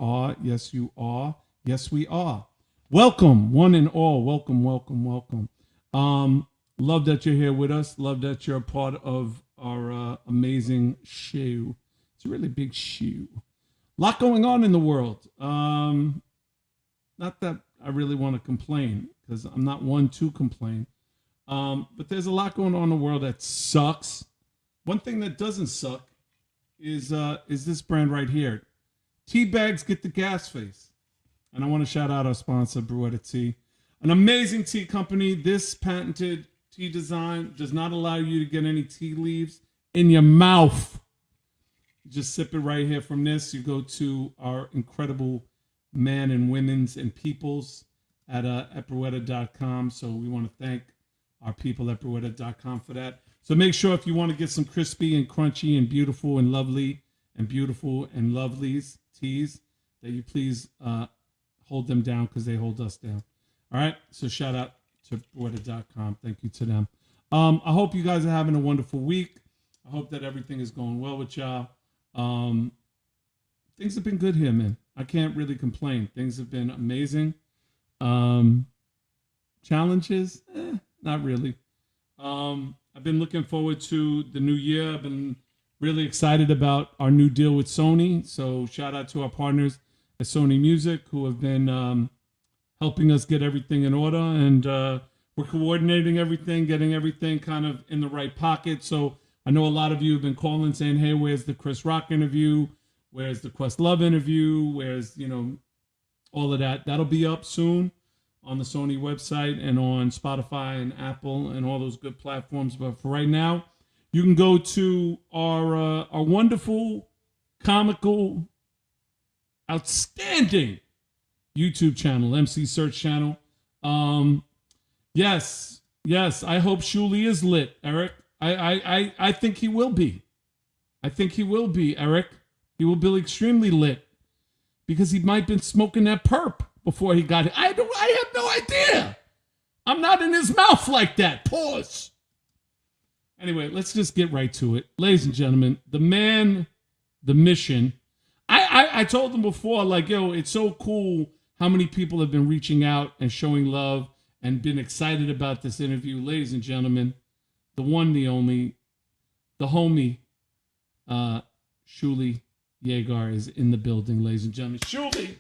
are. Yes, you are. Yes, we are. Welcome, one and all. Welcome, welcome, welcome. Love that you're here with us. Love that you're a part of our amazing show. It's a really big show. A lot going on in the world. Not that I really want to complain, because I'm not one to complain. But there's a lot going on in the world that sucks. One thing that doesn't suck is this brand right here. Tea bags get the gas face. And I want to shout out our sponsor, Brewetta Tea. An amazing tea company. This patented tea design does not allow you to get any tea leaves in your mouth. You just sip it right here from this. You go to our incredible men and women's and peoples at brewetta.com. So we want to thank our people at brewetta.com for that. So make sure if you want to get some crispy and crunchy and beautiful and lovely and beautiful and lovelies teas, that you please hold them down, because they hold us down. All right. So shout out to brewetta.com. Thank you to them. I hope you guys are having a wonderful week. I hope that everything is going well with y'all. Things have been good here, man. I can't really complain. Things have been amazing. Challenges? Not really. I've been looking forward to the new year. I've been really excited about our new deal with Sony. So shout out to our partners at Sony Music, who have been helping us get everything in order. And we're coordinating everything, getting everything kind of in the right pocket. So I know a lot of you have been calling saying, hey, where's the Chris Rock interview? Where's the Questlove interview? Where's, all of that? That'll be up soon on the Sony website and on Spotify and Apple and all those good platforms. But for right now, you can go to our wonderful, comical, outstanding YouTube channel, MC Serch channel. Yes, I hope Shuli is lit, Eric. I think he will be. I think he will be, Eric. He will be extremely lit, because he might have been smoking that perp before he got it. I have no idea. I'm not in his mouth like that. Pause. Anyway, let's just get right to it. Ladies and gentlemen, the man, the mission. I told them before, like, yo, it's so cool how many people have been reaching out and showing love and been excited about this interview. Ladies and gentlemen, the one, the only, the homie, Shulie Jagar is in the building, ladies and gentlemen. Shuli!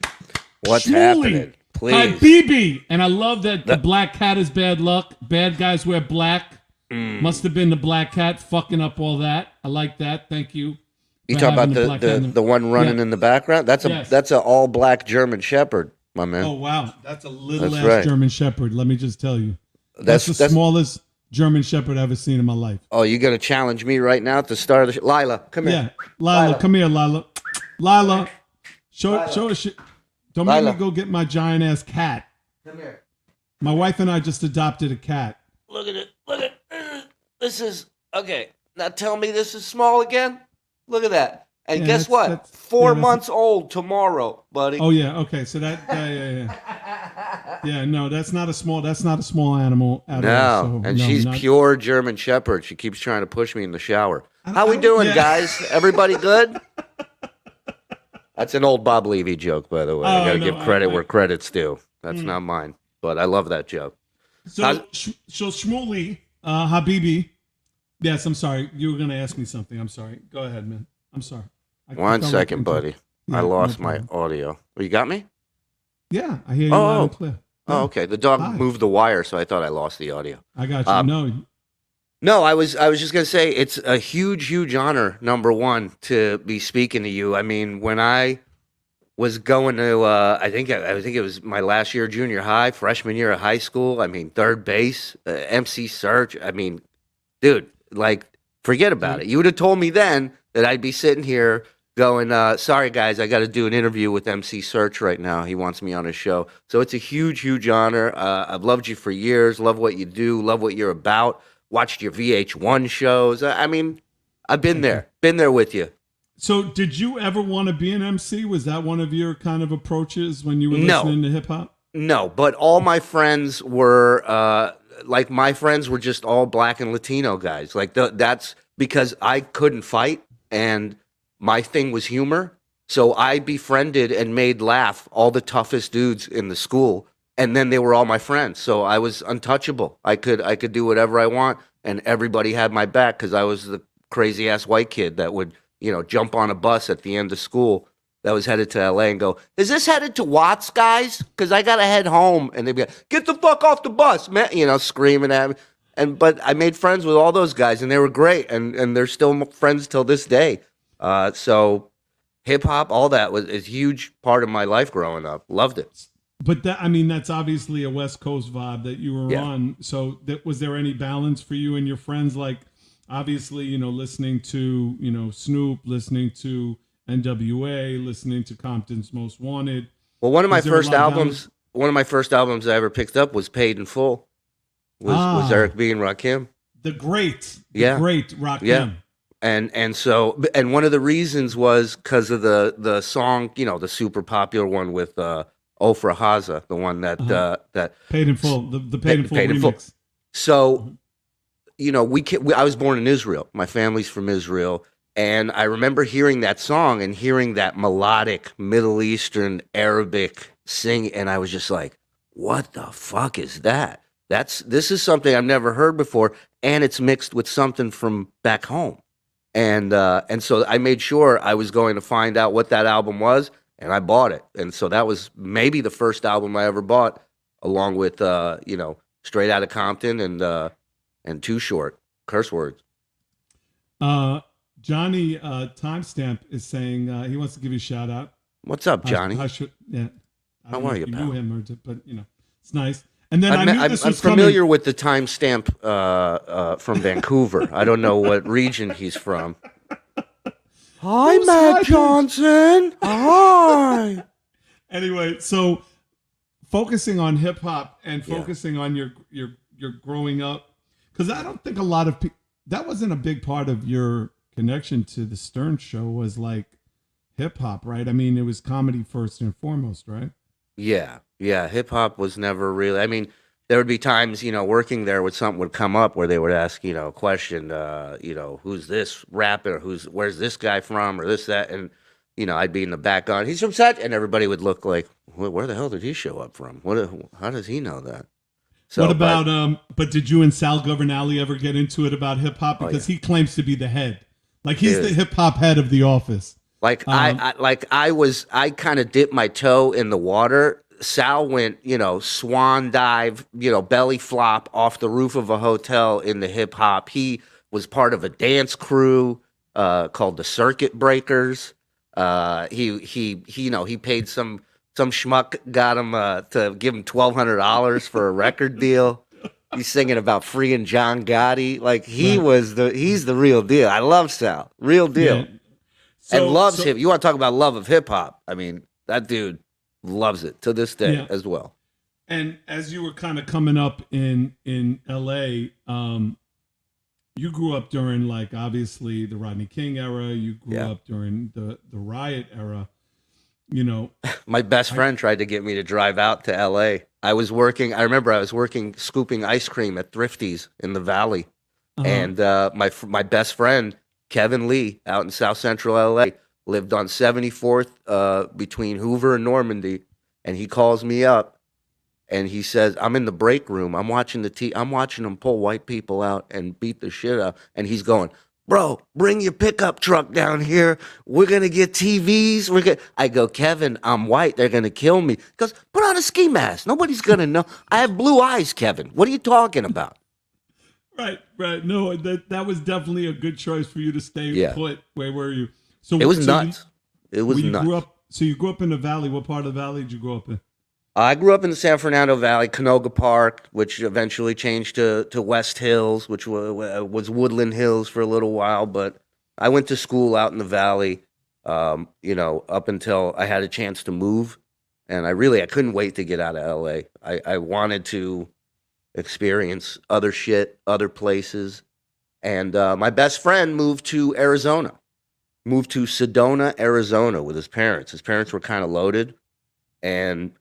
What's Shuli, happening? Please. Hi, BB. And I love that the black cat is bad luck. Bad guys wear black. Must have been the black cat fucking up all that. I like that. Thank you. You talk about the one running in the background? That's a all black German Shepherd, my man. Oh wow, that's a little ass German Shepherd. Let me just tell you, that's the smallest German Shepherd I've ever seen in my life. Oh, you gonna challenge me right now at the start of the Lila, come here. Yeah, Lila, come here, Lila. Lila, show us. Don't make me go get my giant ass cat. Come here. My wife and I just adopted a cat. Look at it. Look at this is okay. Now tell me this is small again. Look at that. And guess what? 4 months old tomorrow, buddy. Oh yeah. Okay. So that. Yeah. No, that's not a small animal. At all, so, and she's pure German Shepherd. She keeps trying to push me in the shower. How we doing, guys? Everybody good? That's an old Bob Levy joke, by the way. I got to give credit where credit's due. That's not mine, but I love that joke. So Shmuley, Habibi. Yes, I'm sorry. You were going to ask me something. I'm sorry. Go ahead, man. I'm sorry. One second, buddy. Yeah, I lost my audio. Oh, you got me? Yeah, I hear you loud and clear. Oh, okay. The dog moved the wire, so I thought I lost the audio. I got you. No, I was just gonna say it's a huge honor, number one, to be speaking to you. I mean, when I was going to, I think it was my last year of junior high, freshman year of high school. I mean, third base, MC Serch. I mean, dude, like, forget about it. You would have told me then that I'd be sitting here going, sorry guys, I got to do an interview with MC Serch right now. He wants me on his show. So it's a huge honor. I've loved you for years. Love what you do. Love what you're about. Watched your VH1 shows. I mean, I've been there with you. So did you ever want to be an MC? Was that one of your kind of approaches when you were listening to hip hop? No, but all my friends were, my friends were just all black and Latino guys. Like that's because I couldn't fight and my thing was humor. So I befriended and made laugh all the toughest dudes in the school, and then they were all my friends. So I was untouchable. I could do whatever I want, and everybody had my back because I was the crazy ass white kid that would, jump on a bus at the end of school that was headed to LA and go, "Is this headed to Watts, guys? Because I gotta head home." And they'd be like, "Get the fuck off the bus, man!" Screaming at me. But I made friends with all those guys, and they were great, and they're still friends till this day. So hip hop, all that is a huge part of my life growing up. Loved it. But that's obviously a West Coast vibe that you were Yeah. on. So was there any balance for you and your friends? Like, obviously, listening to, Snoop, listening to NWA, listening to Compton's Most Wanted. Well, one of my Was there a first lot of albums, balance? one of my first albums I ever picked up was Paid in Full. Was Eric B and Rakim. The great Yeah. Rock Yeah. Him. And one of the reasons was because of the song, the super popular one with Ofra Haza, the one that that Paid in Full, the Paid in Full Paid in remix. Full. So, I was born in Israel. My family's from Israel, and I remember hearing that song and hearing that melodic Middle Eastern Arabic sing, and I was just like, "What the fuck is that? This is something I've never heard before, and it's mixed with something from back home." And so I made sure I was going to find out what that album was, and I bought it. And so that was maybe the first album I ever bought, along with Straight Outta Compton and Too Short, Curse Words. Johnny Timestamp is saying he wants to give you a shout out. What's up, Johnny? I don't How know are if you, you pal? knew him but it's nice. And then I knew this I'm was familiar coming. with the timestamp from Vancouver. I don't know what region he's from. Hi, Who's Matt hi, Johnson. Hi. Anyway, so focusing on hip hop and Yeah. focusing on your growing up, because I don't think a lot of people, that wasn't a big part of your connection to the Stern Show, was like hip hop, right? I mean, it was comedy first and foremost, right? Yeah. Hip hop was never really. I mean, there would be times, working there, when something would come up where they would ask, a question, who's this rapper? Where's this guy from, or this, that, and I'd be in the back on, he's from such, and everybody would look like, where the hell did he show up from? How does he know that? So, What about but did you and Sal Governale ever get into it about hip hop? Because he claims to be the head, like he's Dude. the hip hop head of the office. Like I kind of dipped my toe in the water. Sal went, swan dive, belly flop off the roof of a hotel in the hip hop. He was part of a dance crew called the Circuit Breakers. He paid some schmuck, got him to give him $1,200 for a record deal. He's singing about freeing John Gotti. Like he's the real deal. I love Sal, real deal. Yeah. And loves him. You want to talk about love of hip hop? I mean, that dude loves it to this day as well. And as you were kind of coming up in LA, you grew up during, like, obviously the Rodney King era. You grew up during the riot era. My best friend tried to get me to drive out to LA. I remember I was working scooping ice cream at Thrifty's in the Valley. And my best friend, Kevin Lee, out in South Central LA, lived on 74th between Hoover and Normandy, and he calls me up and he says, "I'm in the break room. I'm watching them pull white people out and beat the shit out." And he's going, "Bro, bring your pickup truck down here. We're gonna get TVs. I go, "Kevin, I'm white. They're gonna kill me." He goes, "Put on a ski mask. Nobody's gonna know. I have blue eyes, Kevin. What are you talking about?" Right. No, that was definitely a good choice for you to stay put. Where were you? So It was nuts. It was nuts. You grew up in the Valley. What part of the Valley did you grow up in? I grew up in the San Fernando Valley, Canoga Park, which eventually changed to West Hills, which was Woodland Hills for a little while. But I went to school out in the Valley, up until I had a chance to move. And I couldn't wait to get out of LA. I wanted to experience other shit, other places. And my best friend moved to Sedona, Arizona with his parents. His parents were kind of loaded. And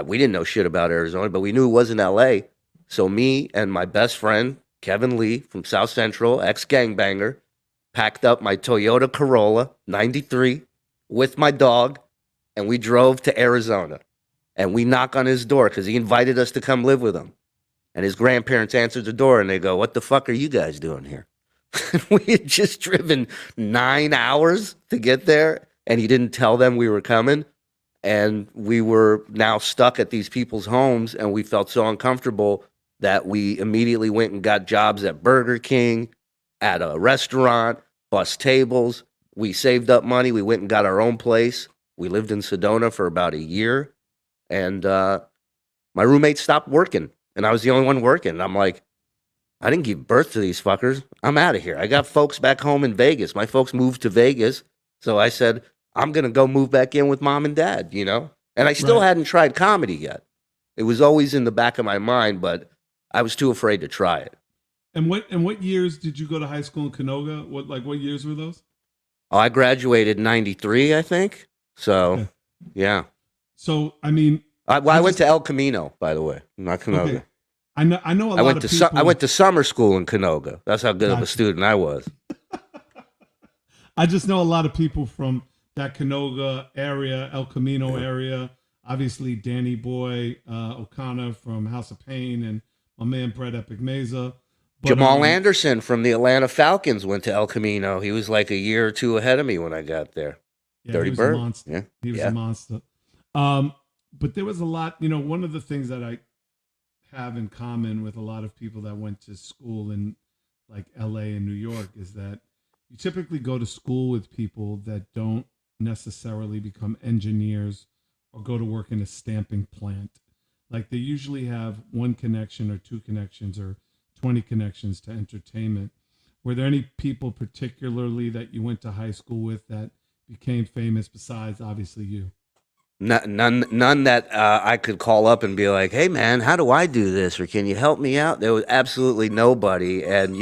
we didn't know shit about Arizona, but we knew it wasn't LA. So me and my best friend, Kevin Lee from South Central, ex-gangbanger, packed up my Toyota Corolla, 93, with my dog, and we drove to Arizona. And we knock on his door because he invited us to come live with him. And his grandparents answered the door, and they go, "What the fuck are you guys doing here?" We had just driven 9 hours to get there, and he didn't tell them we were coming. And we were now stuck at these people's homes, and we felt so uncomfortable that we immediately went and got jobs at Burger King, at a restaurant, bus tables. We saved up money. We went and got our own place. We lived in Sedona for about a year, and my roommate stopped working, and I was the only one working. And I'm like, I didn't give birth to these fuckers. I'm out of here. I got folks back home in Vegas. My folks moved to Vegas, so I said, I'm going to go move back in with mom and dad, you know? And I still hadn't tried comedy yet. It was always in the back of my mind, but I was too afraid to try it. And what years did you go to high school in Canoga? What years were those? Oh, I graduated in 93, I think. So, Okay. Yeah. So, I mean... I went to El Camino, by the way, not Canoga. Okay. I know a lot of people... I went to summer school in Canoga. That's how good of a student I was. I just know a lot of people from that Canoga area, El Camino area. Obviously, Danny Boy O'Connor from House of Pain, and my man Brett Epic Meza. But, Jamal Anderson from the Atlanta Falcons went to El Camino. He was like a year or two ahead of me when I got there. Yeah, Dirty he was Bird. A monster. Yeah. He was a monster. But there was a lot, one of the things that I have in common with a lot of people that went to school in like LA and New York is that you typically go to school with people that don't necessarily become engineers or go to work in a stamping plant. Like they usually have one connection or two connections or 20 connections to entertainment. Were there any people particularly that you went to high school with that became famous besides obviously you? None that I could call up and be like, "Hey man, how do I do this?" or "Can you help me out?" There was absolutely nobody. And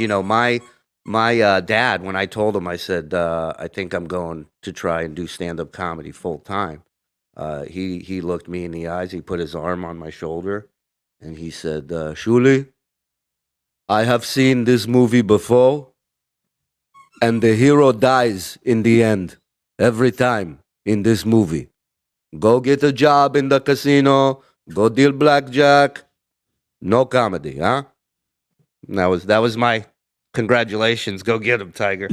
my dad, when I told him, I said, "I think I'm going to try and do stand-up comedy full time." He looked me in the eyes. He put his arm on my shoulder, and he said, "Shuli, I have seen this movie before, and the hero dies in the end every time in this movie. Go get a job in the casino. Go deal blackjack. No comedy, huh?" And that was my congratulations. Go get him, Tiger.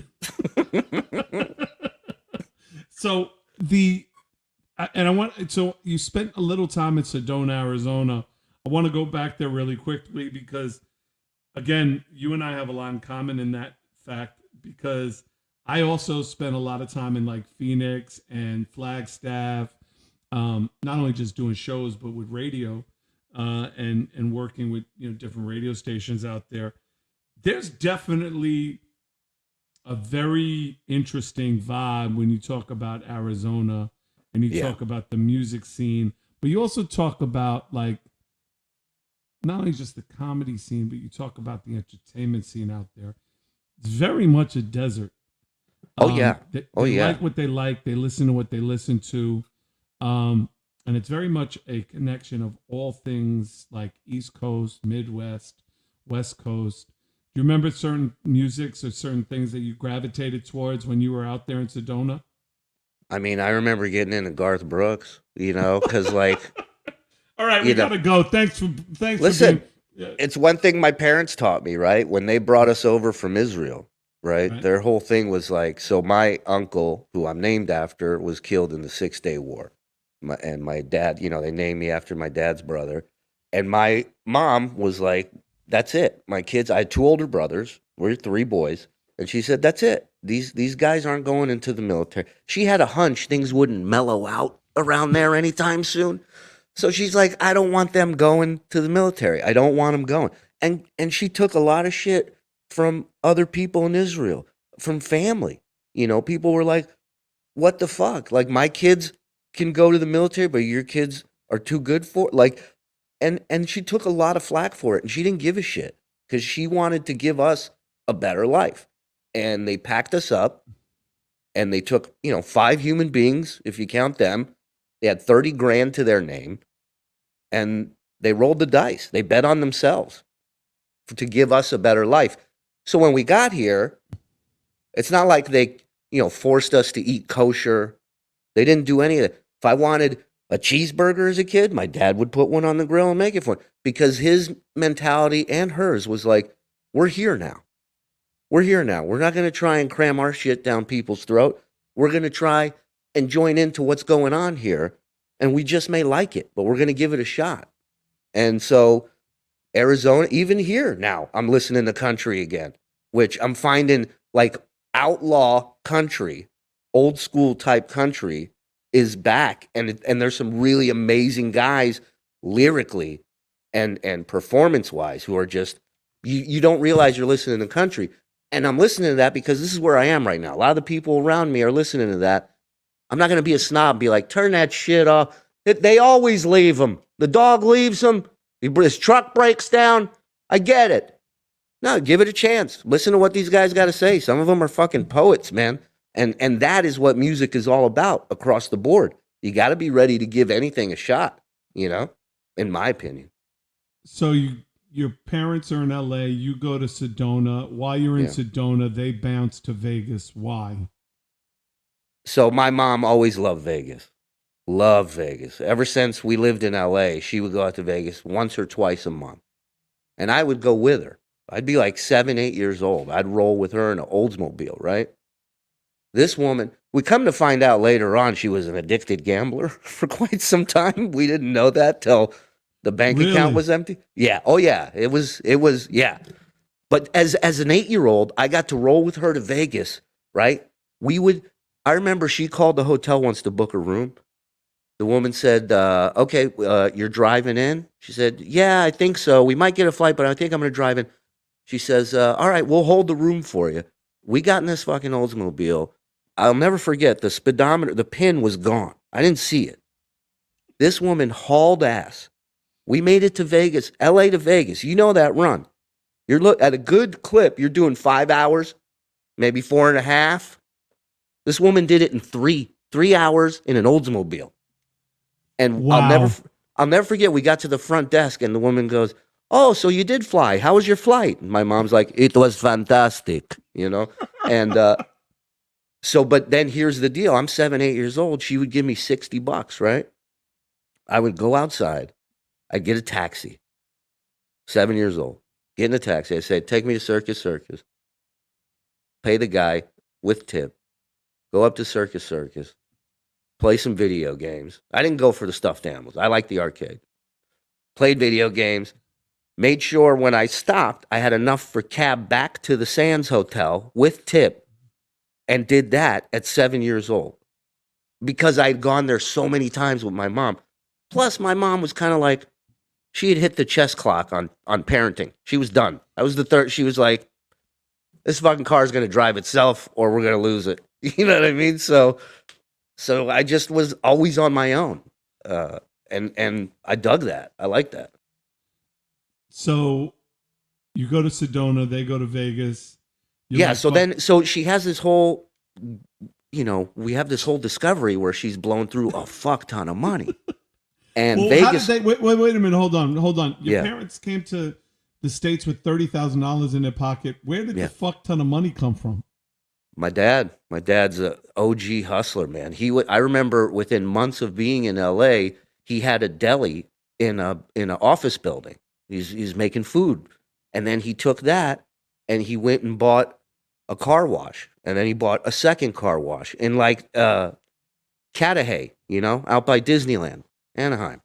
So you spent a little time in Sedona, Arizona. I want to go back there really quickly because, again, you and I have a lot in common in that fact because I also spent a lot of time in like Phoenix and Flagstaff. Not only just doing shows, but with radio and working with different radio stations out there. There's definitely a very interesting vibe when you talk about Arizona and you talk about the music scene, but you also talk about like not only just the comedy scene, but you talk about the entertainment scene out there. It's very much a desert. They like what they like. They listen to what they listen to. And it's very much a connection of all things like East Coast, Midwest, West Coast. Do you remember certain musics or certain things that you gravitated towards when you were out there in Sedona? I mean, I remember getting into Garth Brooks, because like... All right, we got to go. Thanks Listen, for being... it's one thing my parents taught me, right? When they brought us over from Israel, right? Their whole thing was like, so my uncle, who I'm named after, was killed in the 6-Day War. My dad, they named me after my dad's brother. And my mom was like, that's it. My kids, I had 2 older brothers. We're 3 boys. And she said, that's it. These guys aren't going into the military. She had a hunch things wouldn't mellow out around there anytime soon. So she's like, I don't want them going to the military. I don't want them going. And she took a lot of shit from other people in Israel, from family. People were like, what the fuck? Like, my kids can go to the military, but your kids are too good for it. Like, and she took a lot of flack for it, and she didn't give a shit because she wanted to give us a better life. And they packed us up, and they took 5 human beings, if you count them. They had 30 grand to their name, and they rolled the dice. They bet on themselves to give us a better life. So when we got here, it's not like they forced us to eat kosher. They didn't do any of that. If I wanted a cheeseburger as a kid, my dad would put one on the grill and make it for me, because his mentality and hers was like, we're here now. We're here now. We're not going to try and cram our shit down people's throat. We're going to try and join into what's going on here. And we just may like it, but we're going to give it a shot. And so Arizona, even here now, I'm listening to country again, which I'm finding like outlaw country, old school type country is back. And there's some really amazing guys lyrically and performance wise who are just, you don't realize you're listening to country. And I'm listening to that because this is where I am right now. A lot of the people around me are listening to that. I'm not going to be a snob and be like, turn that shit off. They always leave him. The dog leaves him. His truck breaks down. I get it. No, give it a chance. Listen to what these guys got to say. Some of them are fucking poets, man. And that is what music is all about across the board. You got to be ready to give anything a shot, in my opinion. So your parents are in LA, you go to Sedona. While you're in Sedona, they bounce to Vegas. Why? So my mom always loved Vegas. Loved Vegas. Ever since we lived in LA, she would go out to Vegas once or twice a month. And I would go with her. I'd be like 7, 8 years old. I'd roll with her in an Oldsmobile, right? This woman, we come to find out later on, she was an addicted gambler for quite some time. We didn't know that till the bank account was empty. Yeah. Oh yeah. It was, yeah. But as an 8-year-old, I got to roll with her to Vegas, right? I remember she called the hotel once to book a room. The woman said, okay, you're driving in? She said, yeah, I think so. We might get a flight, but I think I'm going to drive in. She says, all right, we'll hold the room for you. We got in this fucking Oldsmobile. I'll never forget, the speedometer, the pin was gone. I didn't see it. This woman hauled ass. We made it to Vegas, LA to Vegas. You know that run. You're at a good clip, you're doing 5 hours, maybe 4.5. This woman did it in 3 hours in an Oldsmobile. And wow. I'll never forget, we got to the front desk and the woman goes, oh, so you did fly. How was your flight? And my mom's like, it was fantastic, And but then here's the deal. I'm 7, 8 years old. She would give me $60, right? I would go outside. I'd get a taxi. 7 years old. Get in a taxi. I say, take me to Circus. Pay the guy with tip. Go up to Circus. Play some video games. I didn't go for the stuffed animals. I like the arcade. Played video games. Made sure when I stopped, I had enough for cab back to the Sands Hotel with tip. And did that at 7 years old. Because I'd gone there so many times with my mom. Plus, my mom was kind of like, she had hit the chess clock on parenting. She was done. I was the third. She was like, this fucking car is going to drive itself or we're going to lose it. You know what I mean? So I just was always on my own. And I dug that. I like that. So you go to Sedona, they go to Vegas. Yeah, so she has this whole, we have this whole discovery where she's blown through a fuck ton of money. And well, Vegas. How did they, wait a minute, hold on. Your parents came to the States with $30,000 in their pocket. Where did the fuck ton of money come from? My dad's a OG hustler, man. I remember within months of being in LA, he had a deli in an office building. He's making food. And then he took that and he went and bought a car wash. And then he bought a second car wash in Cudahy, out by Disneyland, Anaheim.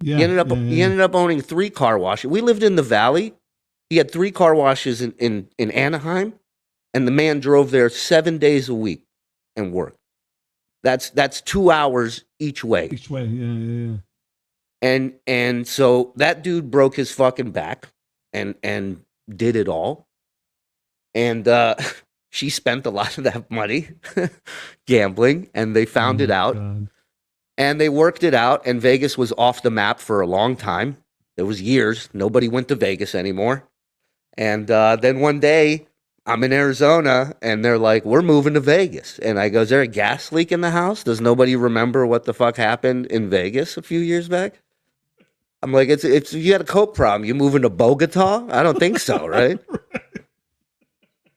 Yeah, he ended up owning 3 car washes. We lived in the Valley. He had 3 car washes in Anaheim, and the man drove there 7 days a week and worked. That's 2 hours each way. Each way, yeah. And so that dude broke his fucking back and did it all. And she spent a lot of that money gambling, and they found it out. God. And they worked it out, and Vegas was off the map for a long time. It was years. Nobody went to Vegas anymore. And then one day, I'm in Arizona, and they're like, we're moving to Vegas. And I go, is there a gas leak in the house? Does nobody remember what the fuck happened in Vegas a few years back? I'm like, it's you had a coke problem. You moving to Bogota? I don't think so, right?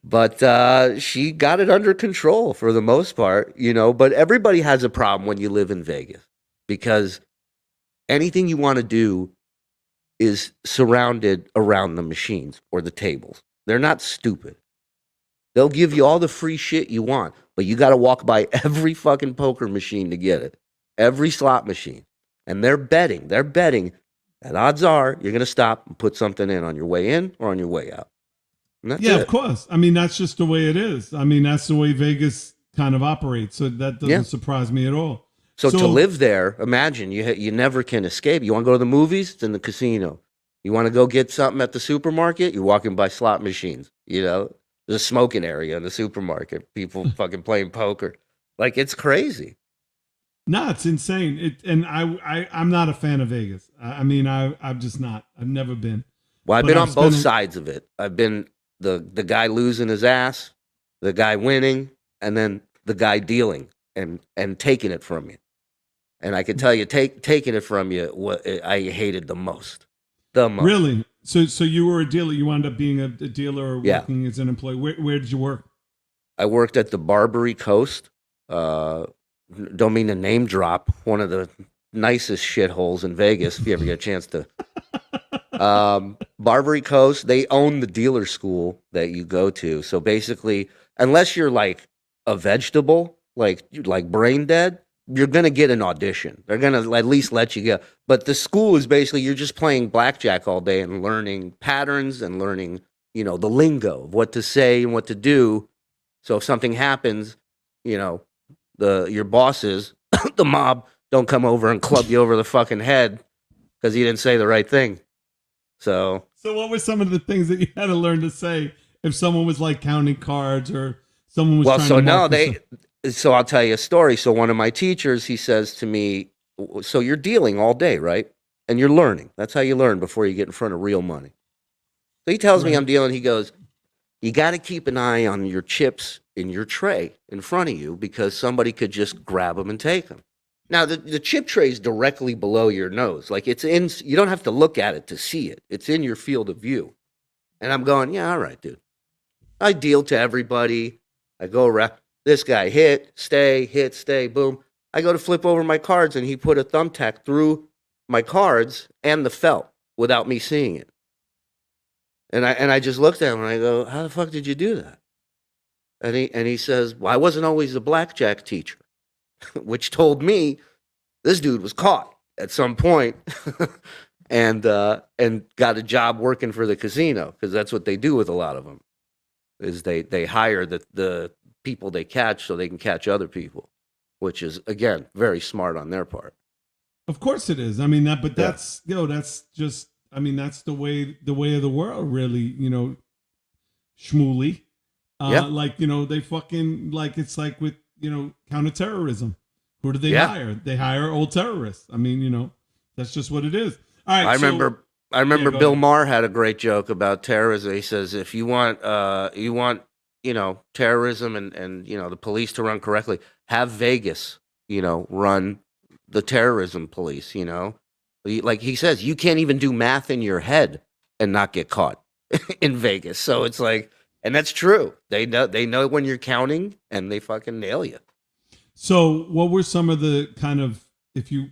But she got it under control for the most part, but everybody has a problem when you live in Vegas because anything you want to do is surrounded around the machines or the tables. They're not stupid. They'll give you all the free shit you want, but you got to walk by every fucking poker machine to get it. Every slot machine. And they're betting. And odds are you're going to stop and put something in on your way in or on your way out. Yeah, of course. I mean, that's just the way it is. I mean, that's the way Vegas kind of operates. So that doesn't surprise me at all. So to live there, imagine you never can escape. You want to go to the movies? It's in the casino. You want to go get something at the supermarket? You're walking by slot machines. There's a smoking area in the supermarket. People fucking playing poker. Like, it's crazy. No, it's insane. I'm not a fan of Vegas. I'm just not. I've never been. Well, I've been on both sides of it. I've been the guy losing his ass, the guy winning, and then the guy dealing and taking it from you. And I can tell you, taking it from you, what I hated the most. The most. Really? So you were a dealer. You wound up being a dealer or working as an employee. Where did you work? I worked at the Barbary Coast. Don't mean to name drop, one of the nicest shitholes in Vegas, if you ever get a chance to. Barbary Coast, they own the dealer school that you go to. So basically, unless you're like a vegetable, like brain dead, you're going to get an audition. They're going to at least let you go. But the school is basically, you're just playing blackjack all day and learning patterns and learning, the lingo of what to say and what to do. So if something happens, your bosses, the mob, don't come over and club you over the fucking head because you didn't say the right thing. So what were some of the things that you had to learn to say if someone was like counting cards or someone was So I'll tell you a story. So one of my teachers, he says to me, so you're dealing all day, right? And you're learning. That's how you learn before you get in front of real money. So he tells me I'm dealing. He goes, you got to keep an eye on your chips in your tray in front of you because somebody could just grab them and take them. Now, the chip tray is directly below your nose. Like you don't have to look at it to see it. It's in your field of view. And I'm going, yeah, all right, dude. I deal to everybody. I go around. This guy hit, stay, boom. I go to flip over my cards and he put a thumbtack through my cards and the felt without me seeing it. And I just looked at him and I go, how the fuck did you do that? And he says, well, I wasn't always a blackjack teacher, which told me this dude was caught at some point and got a job working for the casino because that's what they do with a lot of them is they hire the people they catch so they can catch other people, which is, again, very smart on their part. Of course it is. I mean, that's just, I mean, that's the way of the world, really, Shuli. Like, they fucking, like, it's like with, counterterrorism. Who do they hire? They hire old terrorists. I mean, that's just what it is. All right. I remember Bill Maher had a great joke about terrorism. He says, if you want, terrorism and the police to run correctly, have Vegas, run the terrorism police, Like he says, you can't even do math in your head and not get caught in Vegas. So it's like, and that's true. They know when you're counting and they fucking nail you. So what were some of the kind of, if you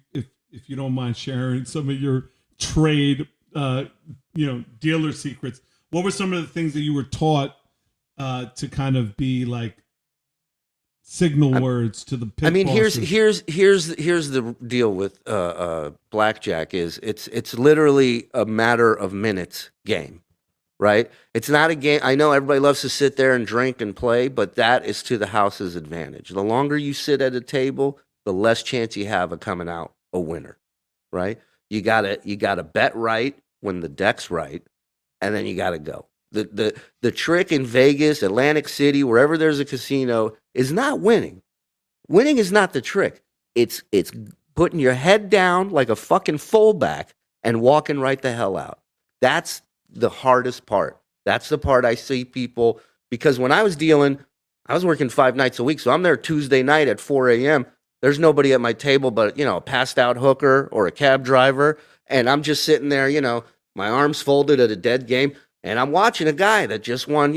don't mind sharing some of your trade, dealer secrets, what were some of the things that you were taught to kind of be like signal words to the pit bosses? Here's the deal with blackjack is it's literally a matter of minutes game, right? It's not a game. I know everybody loves to sit there and drink and play, but that is to the house's advantage. The longer you sit at a table, the less chance you have of coming out a winner, right? You gotta bet right when the deck's right, and then you gotta go. The trick in Vegas, Atlantic City, wherever there's a casino, is not winning. Winning is not the trick. It's putting your head down like a fucking fullback and walking right the hell out. That's the hardest part. That's the part I see people, because when I was dealing, I was working 5 nights a week. So I'm there Tuesday night at 4 a.m. There's nobody at my table but, a passed out hooker or a cab driver. And I'm just sitting there, my arms folded at a dead game. And I'm watching a guy that just won,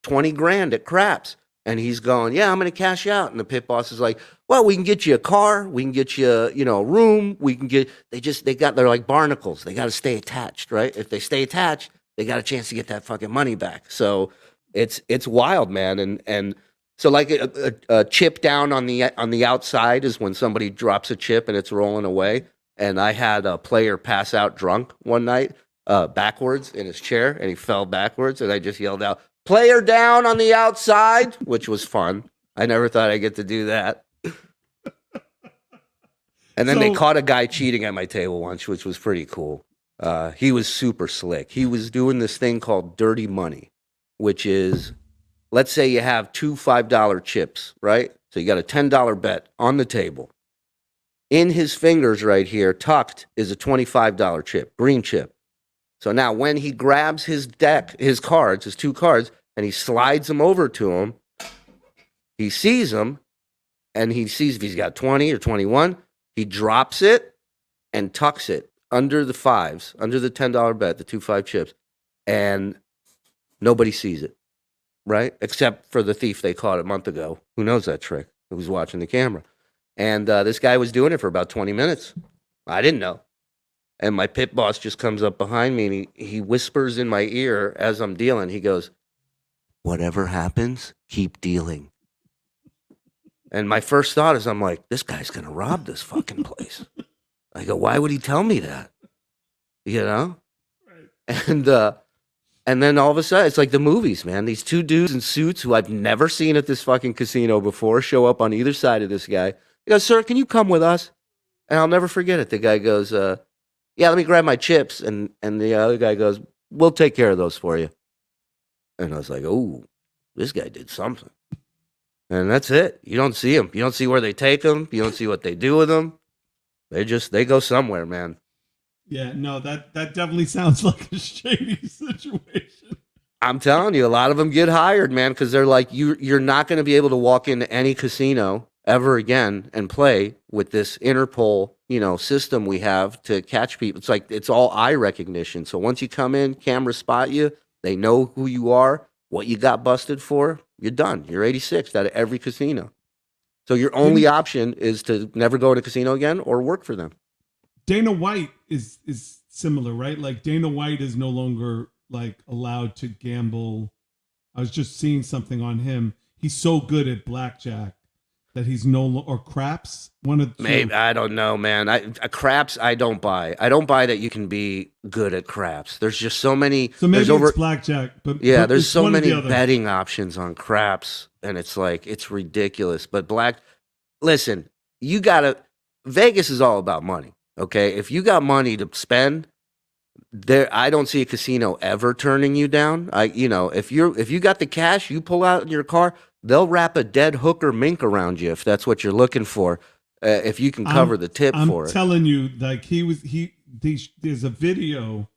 20 grand at craps. And he's going, yeah, I'm going to cash out. And the pit boss is like, well, we can get you a car. We can get you, a room. We can get, they're like barnacles. They got to stay attached, right? If they stay attached, they got a chance to get that fucking money back. So it's wild, man. And so like a chip down on the outside is when somebody drops a chip and it's rolling away. And I had a player pass out drunk one night, backwards in his chair, and he fell backwards. And I just yelled out, player down on the outside, which was fun. I never thought I'd get to do that. And then they caught a guy cheating at my table once, which was pretty cool. He was super slick. He was doing this thing called dirty money, which is, let's say you have two $5 chips, right? So you got a $10 bet on the table. In his fingers right here, tucked, is a $25 chip, green chip. So now when he grabs his deck, his two cards, and he slides them over to him, he sees them, and he sees if he's got 20 or 21, he drops it and tucks it under the fives, under the $10 bet, the 2 5 chips, and nobody sees it, right? Except for the thief they caught a month ago. Who knows that trick? Who was watching the camera. And this guy was doing it for about 20 minutes. I didn't know. And my pit boss just comes up behind me and he whispers in my ear as I'm dealing. He goes, whatever happens, keep dealing. And my first thought is, I'm like, this guy's going to rob this fucking place. I go, why would he tell me that? You know? Right. And then all of a sudden, it's like the movies, man. These two dudes in suits who I've never seen at this fucking casino before show up on either side of this guy. He goes, sir, can you come with us? And I'll never forget it. The guy goes, yeah, let me grab my chips. And the other guy goes, we'll take care of those for you. And I was like, oh, this guy did something. And that's it. You don't see them. You don't see where they take them. You don't see what they do with them. They go somewhere, man. Yeah, no, that definitely sounds like a shady situation. I'm telling you, a lot of them get hired, man, because they're like, you're not going to be able to walk into any casino ever again and play with this Interpol, system we have to catch people. It's like, it's all eye recognition. So once you come in, cameras spot you, they know who you are, what you got busted for, you're done. You're 86th out of every casino. So your only option is to never go to a casino again or work for them. Dana White is similar, right? Like Dana White is no longer like allowed to gamble. I was just seeing something on him. He's so good at blackjack that he's or craps. One of the maybe I don't know, man. Craps I don't buy. I don't buy that you can be good at craps. There's just so many. So maybe it's blackjack, but there's so many betting options on craps, and it's like it's ridiculous. But listen, Vegas is all about money. Okay, if you got money to spend, I don't see a casino ever turning you down. If you got the cash, you pull out in your car, they'll wrap a dead hook or mink around you if that's what you're looking for. If you can cover the tip for it. I'm telling you, like there's a video.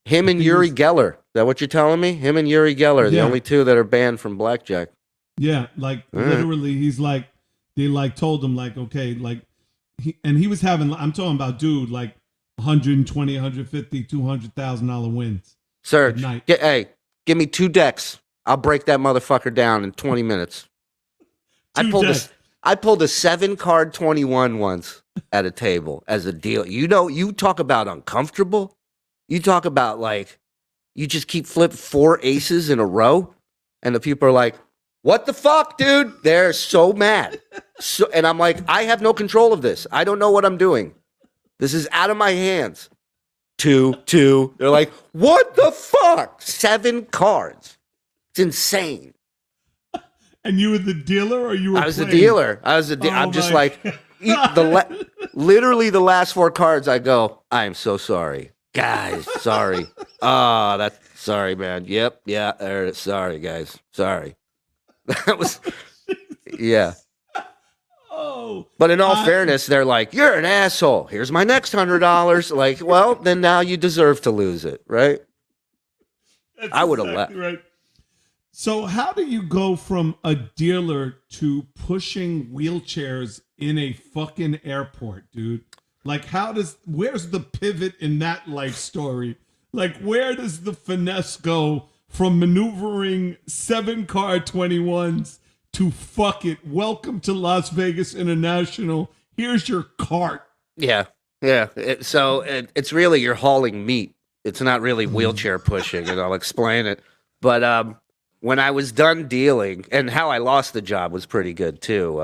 Him and Uri Geller. Is that what you're telling me? Him and Uri Geller, the only two that are banned from blackjack. Yeah, like literally, he's like, they like told him like, okay, like. He was having, I'm talking about, dude, like 120, 150, $200,000 wins. Serch, hey, give me 2 decks. I'll break that motherfucker down in 20 minutes. I pulled a 7-card 21 once at a table as a deal. You talk about uncomfortable. You talk about like, you just keep flipping 4 aces in a row. And the people are like, what the fuck, dude? They're so mad. And I'm like, I have no control of this. I don't know what I'm doing. This is out of my hands. 2. They're like, what the fuck? 7 cards. It's insane. And you were the dealer or you were I was the dealer. I'm just like, literally the last 4 cards, I go, I am so sorry. Guys, sorry. Sorry, man. Yep, yeah, sorry, guys. Sorry. That was, yeah. Oh. But in all fairness, they're like, you're an asshole. Here's my next $100. Like, well, then now you deserve to lose it, right? I would have left. Right. So how do you go from a dealer to pushing wheelchairs in a fucking airport, dude? Like, where's the pivot in that life story? Like, where does the finesse go from maneuvering 7-car 21s to fuck it. Welcome to Las Vegas International. Here's your cart. Yeah. It's really you're hauling meat. It's not really wheelchair pushing, and I'll explain it. But when I was done dealing, and how I lost the job was pretty good too.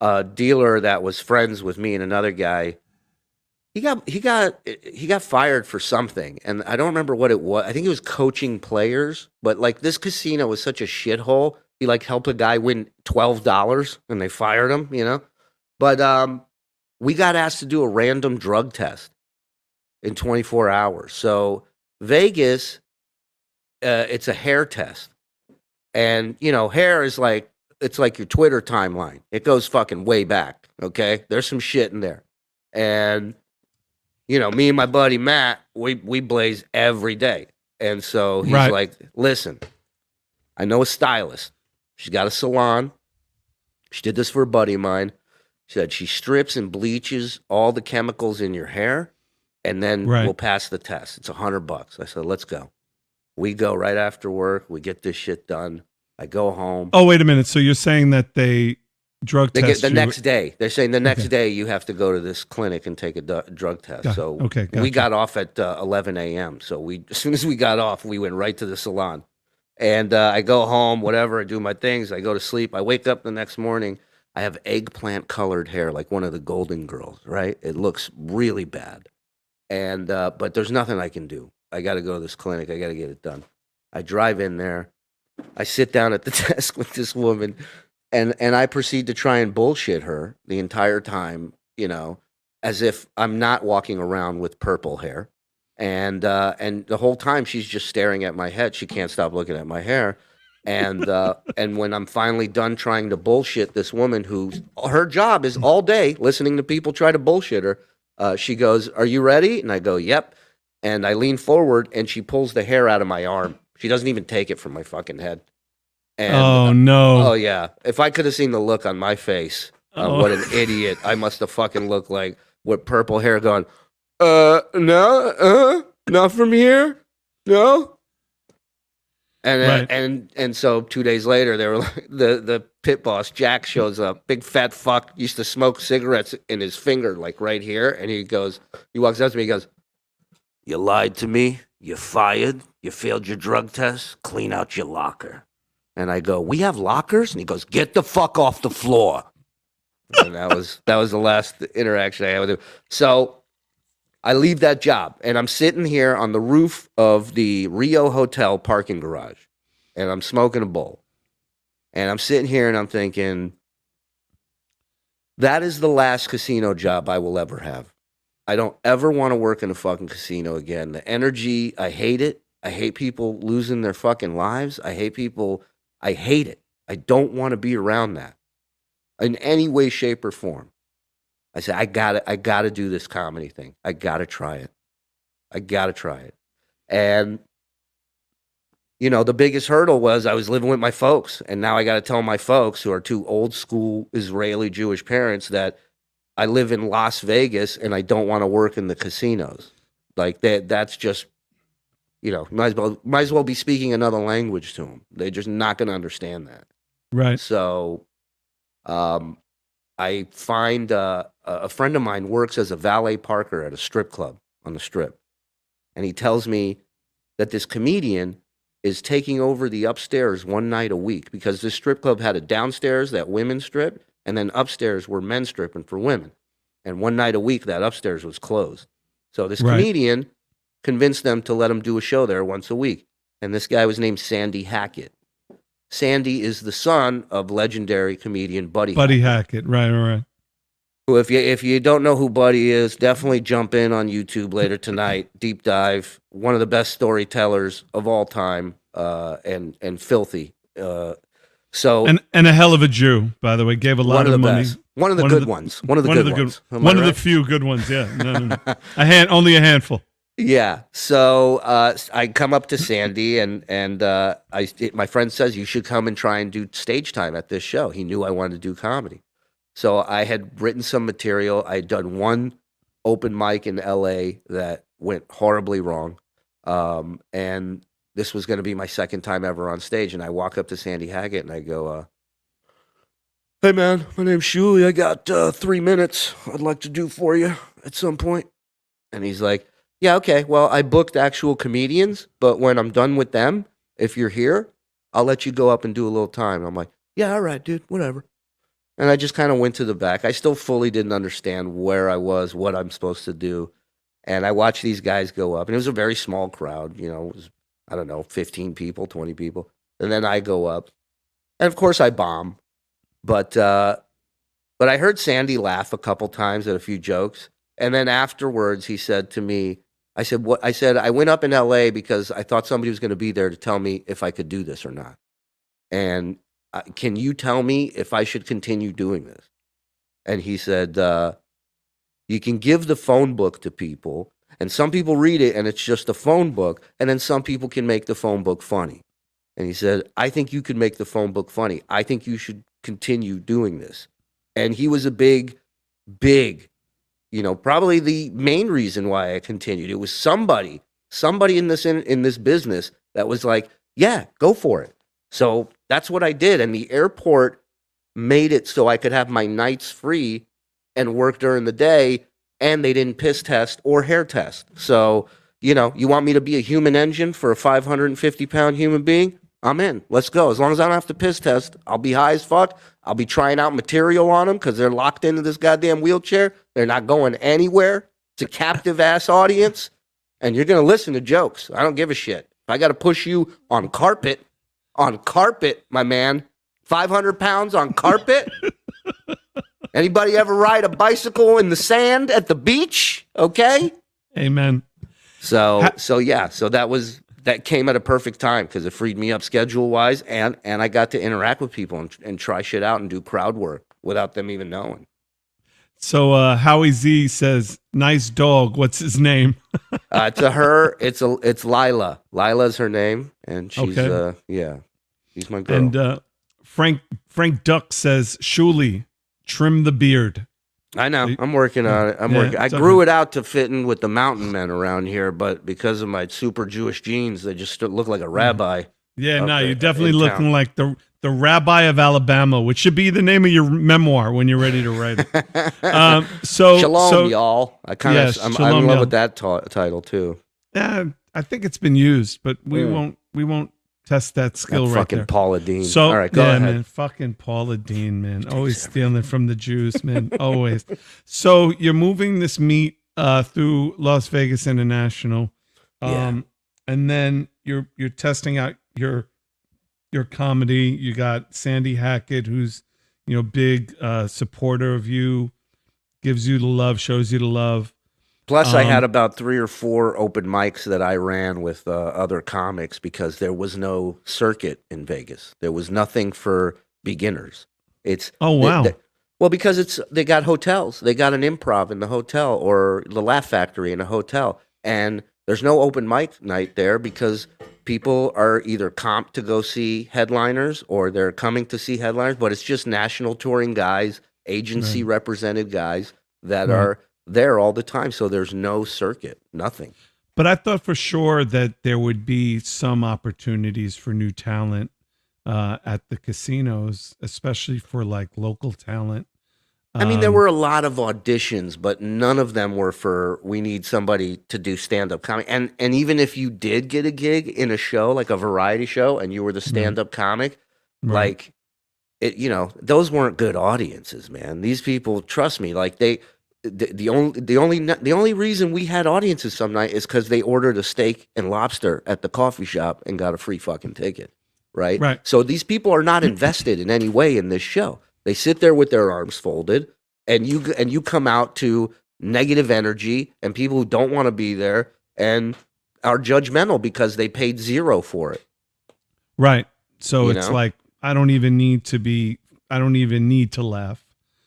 A dealer that was friends with me and another guy, he got fired for something, and I don't remember what it was. I think it was coaching players, but like this casino was such a shithole. He like helped a guy win $12, and they fired him. But we got asked to do a random drug test in 24 hours. So Vegas, it's a hair test, and hair is like. It's like your Twitter timeline. It goes fucking way back, okay? There's some shit in there. And, me and my buddy Matt, we blaze every day. And so he's like, listen, I know a stylist. She's got a salon. She did this for a buddy of mine. She said she strips and bleaches all the chemicals in your hair, and then we'll pass the test. It's $100. I said, let's go. We go right after work. We get this shit done. I go home. Oh, wait a minute. So you're saying that they drug test the you? next day. They're saying the next day you have to go to this clinic and take a drug test. We got off at 11 a.m. So as soon as we got off, we went right to the salon. And I go home, whatever. I do my things. I go to sleep. I wake up the next morning. I have eggplant colored hair like one of the Golden Girls, right? It looks really bad. And but there's nothing I can do. I got to go to this clinic. I got to get it done. I drive in there. I sit down at the desk with this woman, and I proceed to try and bullshit her the entire time, as if I'm not walking around with purple hair. And the whole time she's just staring at my head. She can't stop looking at my hair. And when I'm finally done trying to bullshit this woman who her job is all day listening to people try to bullshit her, she goes, "Are you ready?" And I go, "Yep." And I lean forward, and she pulls the hair out of my arm. She doesn't even take it from my fucking head. And, no. Oh, yeah. If I could have seen the look on my face, what an idiot I must have fucking looked like with purple hair going, no, not from here. No. And so 2 days later, they were like, the pit boss, Jack, shows up. Big fat fuck, used to smoke cigarettes in his finger, like right here. And he walks up to me, he goes, "You lied to me. You're fired. You failed your drug test. Clean out your locker." And I go, "We have lockers?" And he goes, "Get the fuck off the floor." And that was the last interaction I had with him. So I leave that job, and I'm sitting here on the roof of the Rio Hotel parking garage, and I'm smoking a bowl. And I'm sitting here, and I'm thinking, that is the last casino job I will ever have. I don't ever want to work in a fucking casino again. The energy, I hate it. I hate people losing their fucking lives. I hate it. I don't want to be around that in any way, shape, or form. I said, I gotta do this comedy thing. I gotta try it. And, the biggest hurdle was I was living with my folks. And now I got to tell my folks, who are two old school Israeli Jewish parents, that I live in Las Vegas and I don't want to work in the casinos. Like that's just, might as well be speaking another language to them. They're just not going to understand that. Right. So, I find a friend of mine works as a valet parker at a strip club on the Strip. And he tells me that this comedian is taking over the upstairs one night a week, because this strip club had a downstairs that women stripped, and then upstairs were men stripping for women. And one night a week, that upstairs was closed. So this comedian convinced them to let him do a show there once a week. And this guy was named Sandy Hackett. Sandy is the son of legendary comedian Buddy Hackett. Right. Who, if you don't know who Buddy is, definitely jump in on YouTube later tonight. Deep dive. One of the best storytellers of all time, and filthy. And a hell of a Jew, by the way. Gave a lot of money. Best. One of the good ones. One of the good ones. One of the few good ones. Yeah. No. Only a handful. Yeah. So I come up to Sandy, and my friend says, "You should come and try and do stage time at this show." He knew I wanted to do comedy. So I had written some material. I had done one open mic in LA that went horribly wrong. And this was going to be my second time ever on stage. And I walk up to Sandy Hackett and I go, hey man, my name's Shuli. I got 3 minutes I'd like to do for you at some point. And he's like, yeah, okay. Well, I booked actual comedians, but when I'm done with them, if you're here, I'll let you go up and do a little time. And I'm like, yeah, all right, dude, whatever. And I just kind of went to the back. I still fully didn't understand where I was, what I'm supposed to do. And I watched these guys go up. And it was a very small crowd. You know, it was, I don't know, 15 people, 20 people. And then I go up. And of course I bomb. But I heard Sandy laugh a couple times at a few jokes. And then afterwards he said to me, I said, what? I said, I went up in LA because I thought somebody was going to be there to tell me if I could do this or not. And can you tell me if I should continue doing this? And he said, you can give the phone book to people, and some people read it and it's just a phone book, and then some people can make the phone book funny. And he said, I think you could make the phone book funny. I think you should continue doing this. And he was a big, probably the main reason why I continued. It was somebody in this business that was like, yeah, go for it. So that's what I did. And the airport made it so I could have my nights free and work during the day, and they didn't piss test or hair test. So, you want me to be a human engine for a 550-pound human being? I'm in. Let's go. As long as I don't have to piss test, I'll be high as fuck. I'll be trying out material on them because they're locked into this goddamn wheelchair. They're not going anywhere. It's a captive-ass audience, and you're going to listen to jokes. I don't give a shit. If I got to push you on carpet, my man, 500 pounds on carpet. Anybody ever ride a bicycle in the sand at the beach? Okay. Amen. So that came at a perfect time because it freed me up schedule wise, and I got to interact with people and try shit out and do crowd work without them even knowing. So Howie Z says, "Nice dog. What's his name?" To her, it's Lila. Lila's her name, and she's she's my girl. And Frank Duck says, "Shuli, trim the beard." I know. I'm working on it. I grew it out to fit in with the mountain men around here, but because of my super Jewish genes, they just look like a rabbi. Yeah, no, you're definitely looking like the Rabbi of Alabama, which should be the name of your memoir when you're ready to write it. Shalom, y'all. I'm in love with that title too. Yeah, I think it's been used, but we won't test that skill right fucking there. Paula Deen. So, all right, go ahead. Man, fucking Paula Deen, man. Always stealing from the Jews, man. Always. So you're moving this meet through Las Vegas International. And then you're testing out your comedy. You got Sandy Hackett, who's big supporter of you, gives you the love, shows you the love. Plus, I had about 3 or 4 open mics that I ran with other comics because there was no circuit in Vegas. There was nothing for beginners. Because they got hotels. They got an improv in the hotel or the Laugh Factory in a hotel, and there's no open mic night there because people are either comped to go see headliners or they're coming to see headliners. But it's just national touring guys, agency represented guys that are there all the time, so there's no circuit, nothing. But I thought for sure that there would be some opportunities for new talent at the casinos, especially for like local talent. I mean, there were a lot of auditions, but none of them were for we need somebody to do stand-up comedy. And even if you did get a gig in a show, like a variety show, and you were the stand-up comic, like it, those weren't good audiences, man. These people, trust me, like the only reason we had audiences some night is because they ordered a steak and lobster at the coffee shop and got a free fucking ticket, right? So these people are not invested in any way in this show. They sit there with their arms folded, and you come out to negative energy and people who don't want to be there and are judgmental because they paid $0 for it. Right. So it's like I don't even need to laugh.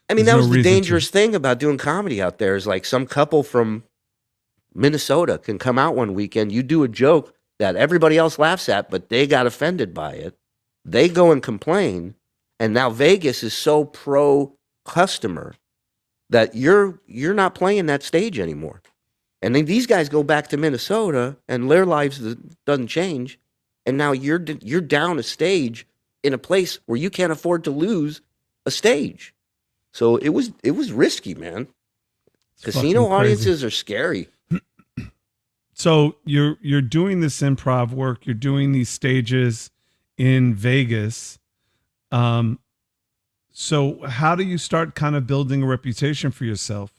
I mean, that was the dangerous thing about doing comedy out there is like some couple from Minnesota can come out one weekend. You do a joke that everybody else laughs at, but they got offended by it. They go and complain. And now Vegas is so pro customer that you're not playing that stage anymore. And then these guys go back to Minnesota and their lives doesn't change. and now you're down a stage in a place where you can't afford to lose a stage. So it was risky, man. Casino audiences are scary. So you're doing this improv work, you're doing these stages in Vegas. So how do you start kind of building a reputation for yourself?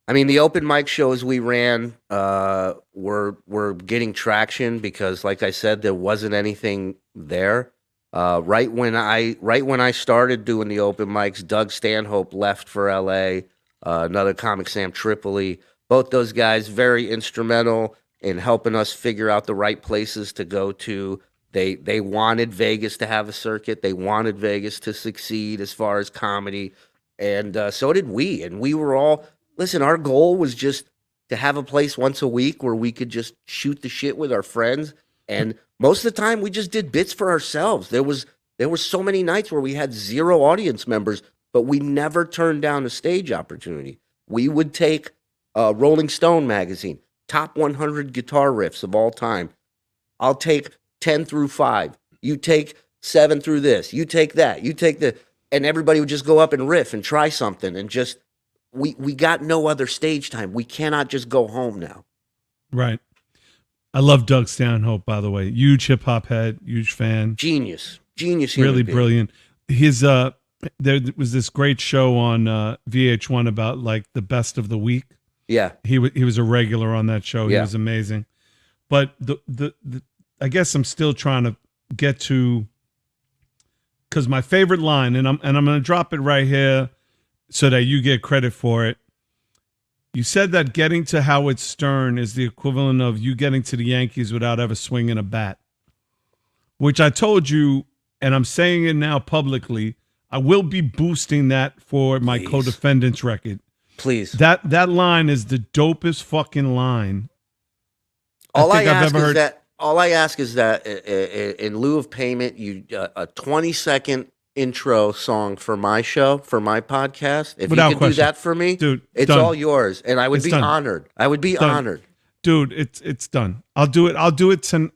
I mean, the open mic shows we ran were getting traction because, like I said, there wasn't anything there. Right when I started doing the open mics, Doug Stanhope left for LA. Another comic, Sam Tripoli. Both those guys very instrumental in helping us figure out the right places to go to. They wanted Vegas to have a circuit. They wanted Vegas to succeed as far as comedy, and so did we. And we were all, listen, our goal was just to have a place once a week where we could just shoot the shit with our friends. And most of the time, we just did bits for ourselves. There were so many nights where we had 0 audience members, but we never turned down a stage opportunity. We would take Rolling Stone magazine, top 100 guitar riffs of all time. I'll take 10 through 5. You take 7 through this. You take that. You take the, and everybody would just go up and riff and try something, and just we got no other stage time. We cannot just go home now. Right. I love Doug Stanhope, by the way. Huge hip hop head, huge fan. Genius. Really brilliant. His there was this great show on VH1 about like the best of the week. Yeah. He was a regular on that show. He was amazing. But the I guess I'm still trying to get to, because my favorite line, and I'm going to drop it right here so that you get credit for it. You said that getting to Howard Stern is the equivalent of you getting to the Yankees without ever swinging a bat, which I told you, and I'm saying it now publicly, I will be boosting that for my co-defendant's record. Please. That line is the dopest fucking line All I ask is that in lieu of payment, you a 20-second intro song for my show, for my podcast. If Without you could question. do that for me, dude, it's done. all yours, and I would be honored. I would be honored. Dude, it's done. I'll do it.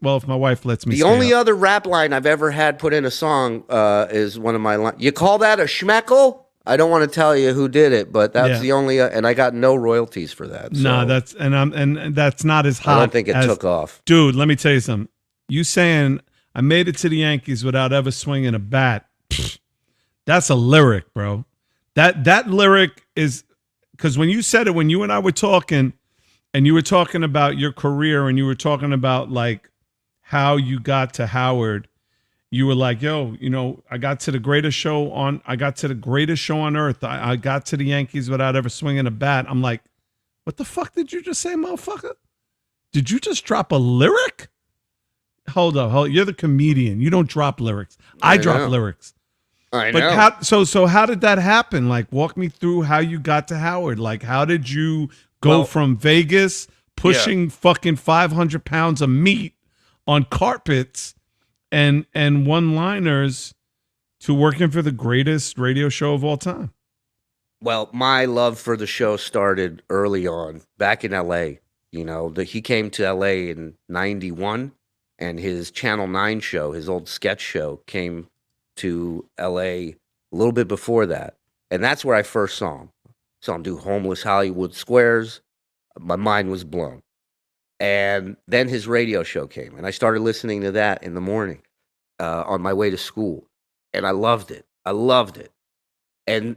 Well, if my wife lets me. The only other rap line I've ever had put in a song is one of my lines. You call that a schmeckle? I don't want to tell you who did it, but that's the only, and I got no royalties for that. So. No, and that's not as hot. I don't think it took off. Dude, let me tell you something. You saying I made it to the Yankees without ever swinging a bat? That's a lyric, bro. That lyric is, because when you said it, when you and I were talking, and you were talking about your career, and you were talking about like how you got to Howard. You were like, yo, I got to the greatest show on earth. I got to the Yankees without ever swinging a bat. I'm like, what the fuck did you just say, motherfucker? Did you just drop a lyric? Hold up. You're the comedian. You don't drop lyrics. I drop lyrics. I know. But how did that happen? Like, walk me through how you got to Howard. Like, how did you go from Vegas pushing fucking 500 pounds of meat on carpets and one-liners to working for the greatest radio show of all time? Well, my love for the show started early on, back in L.A. He came to L.A. in 91, and his Channel 9 show, his old sketch show, came to L.A. a little bit before that. And that's where I first saw him. Saw him do Homeless Hollywood Squares. My mind was blown. And then his radio show came, and I started listening to that in the morning on my way to school. And I loved it. And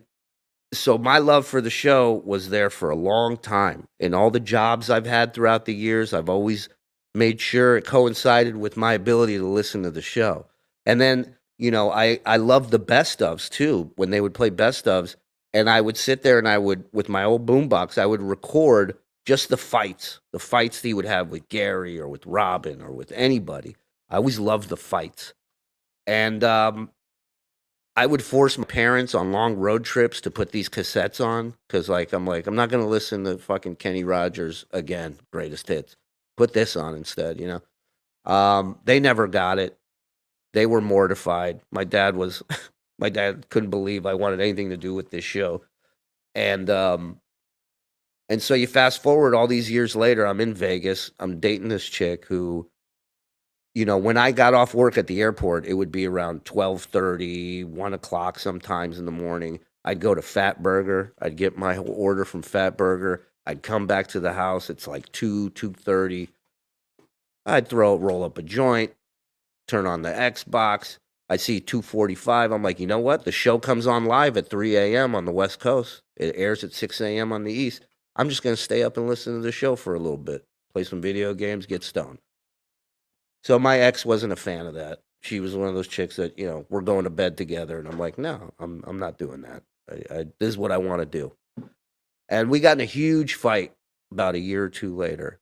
so my love for the show was there for a long time. In all the jobs I've had throughout the years, I've always made sure it coincided with my ability to listen to the show. And then, I loved the best ofs too, when they would play best ofs. And I would sit there and I would, with my old boombox, I would record just the fights that he would have with Gary or with Robin or with anybody. I always loved the fights. And I would force my parents on long road trips to put these cassettes on, because I'm not going to listen to fucking Kenny Rogers again, greatest hits. Put this on instead, They never got it. They were mortified. My dad couldn't believe I wanted anything to do with this show. And so you fast forward all these years later, I'm in Vegas. I'm dating this chick who, when I got off work at the airport, it would be around 12:30, 1 o'clock sometimes in the morning. I'd go to Fat Burger. I'd get my order from Fat Burger. I'd come back to the house. It's like 2:30. I'd roll up a joint, turn on the Xbox. I see 2:45. I'm like, you know what? The show comes on live at 3 a.m. on the West Coast. It airs at 6 a.m. on the East. I'm just going to stay up and listen to the show for a little bit, play some video games, get stoned. So my ex wasn't a fan of that. She was one of those chicks that, we're going to bed together. And I'm like, no, I'm not doing that. This is what I want to do. And we got in a huge fight about a year or two later.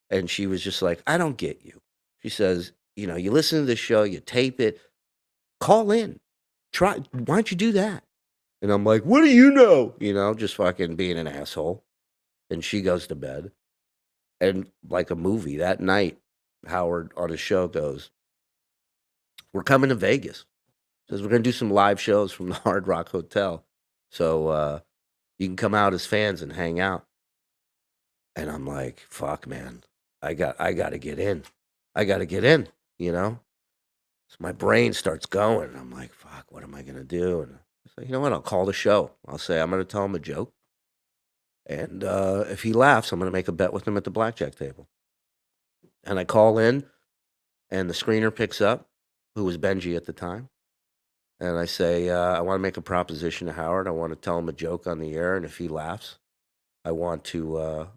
And she was just like, I don't get you. She says, you listen to the show, you tape it, call in. Why don't you do that? And I'm like, what do you know? Just fucking being an asshole. And she goes to bed. And like a movie that night, Howard on his show goes, we're coming to Vegas. Says we're going to do some live shows from the Hard Rock Hotel. So you can come out as fans and hang out. And I'm like, fuck, man. I got to get in. I got to get in, So my brain starts going. I'm like, fuck, what am I going to do? And I say, you know what? I'll call the show. I'll say, I'm going to tell him a joke. And if he laughs, I'm going to make a bet with him at the blackjack table. And I call in, and the screener picks up, who was Benji at the time. And I say, I want to make a proposition to Howard. I want to tell him a joke on the air. And if he laughs, I want to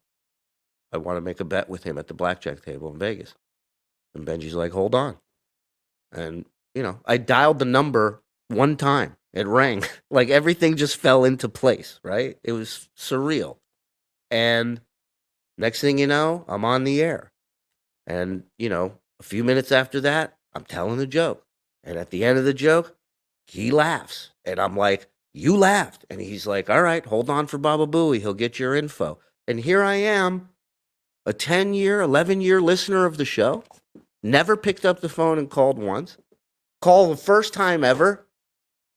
make a bet with him at the blackjack table in Vegas. And Benji's like, hold on. And, I dialed the number one time. It rang. Like everything just fell into place, right? It was surreal. And next thing you know, I'm on the air. And, a few minutes after that, I'm telling the joke. And at the end of the joke, he laughs. And I'm like, you laughed. And he's like, all right, hold on for Baba Booey. He'll get your info. And here I am, a 10-year, 11-year listener of the show. Never picked up the phone and called once. Call the first time ever.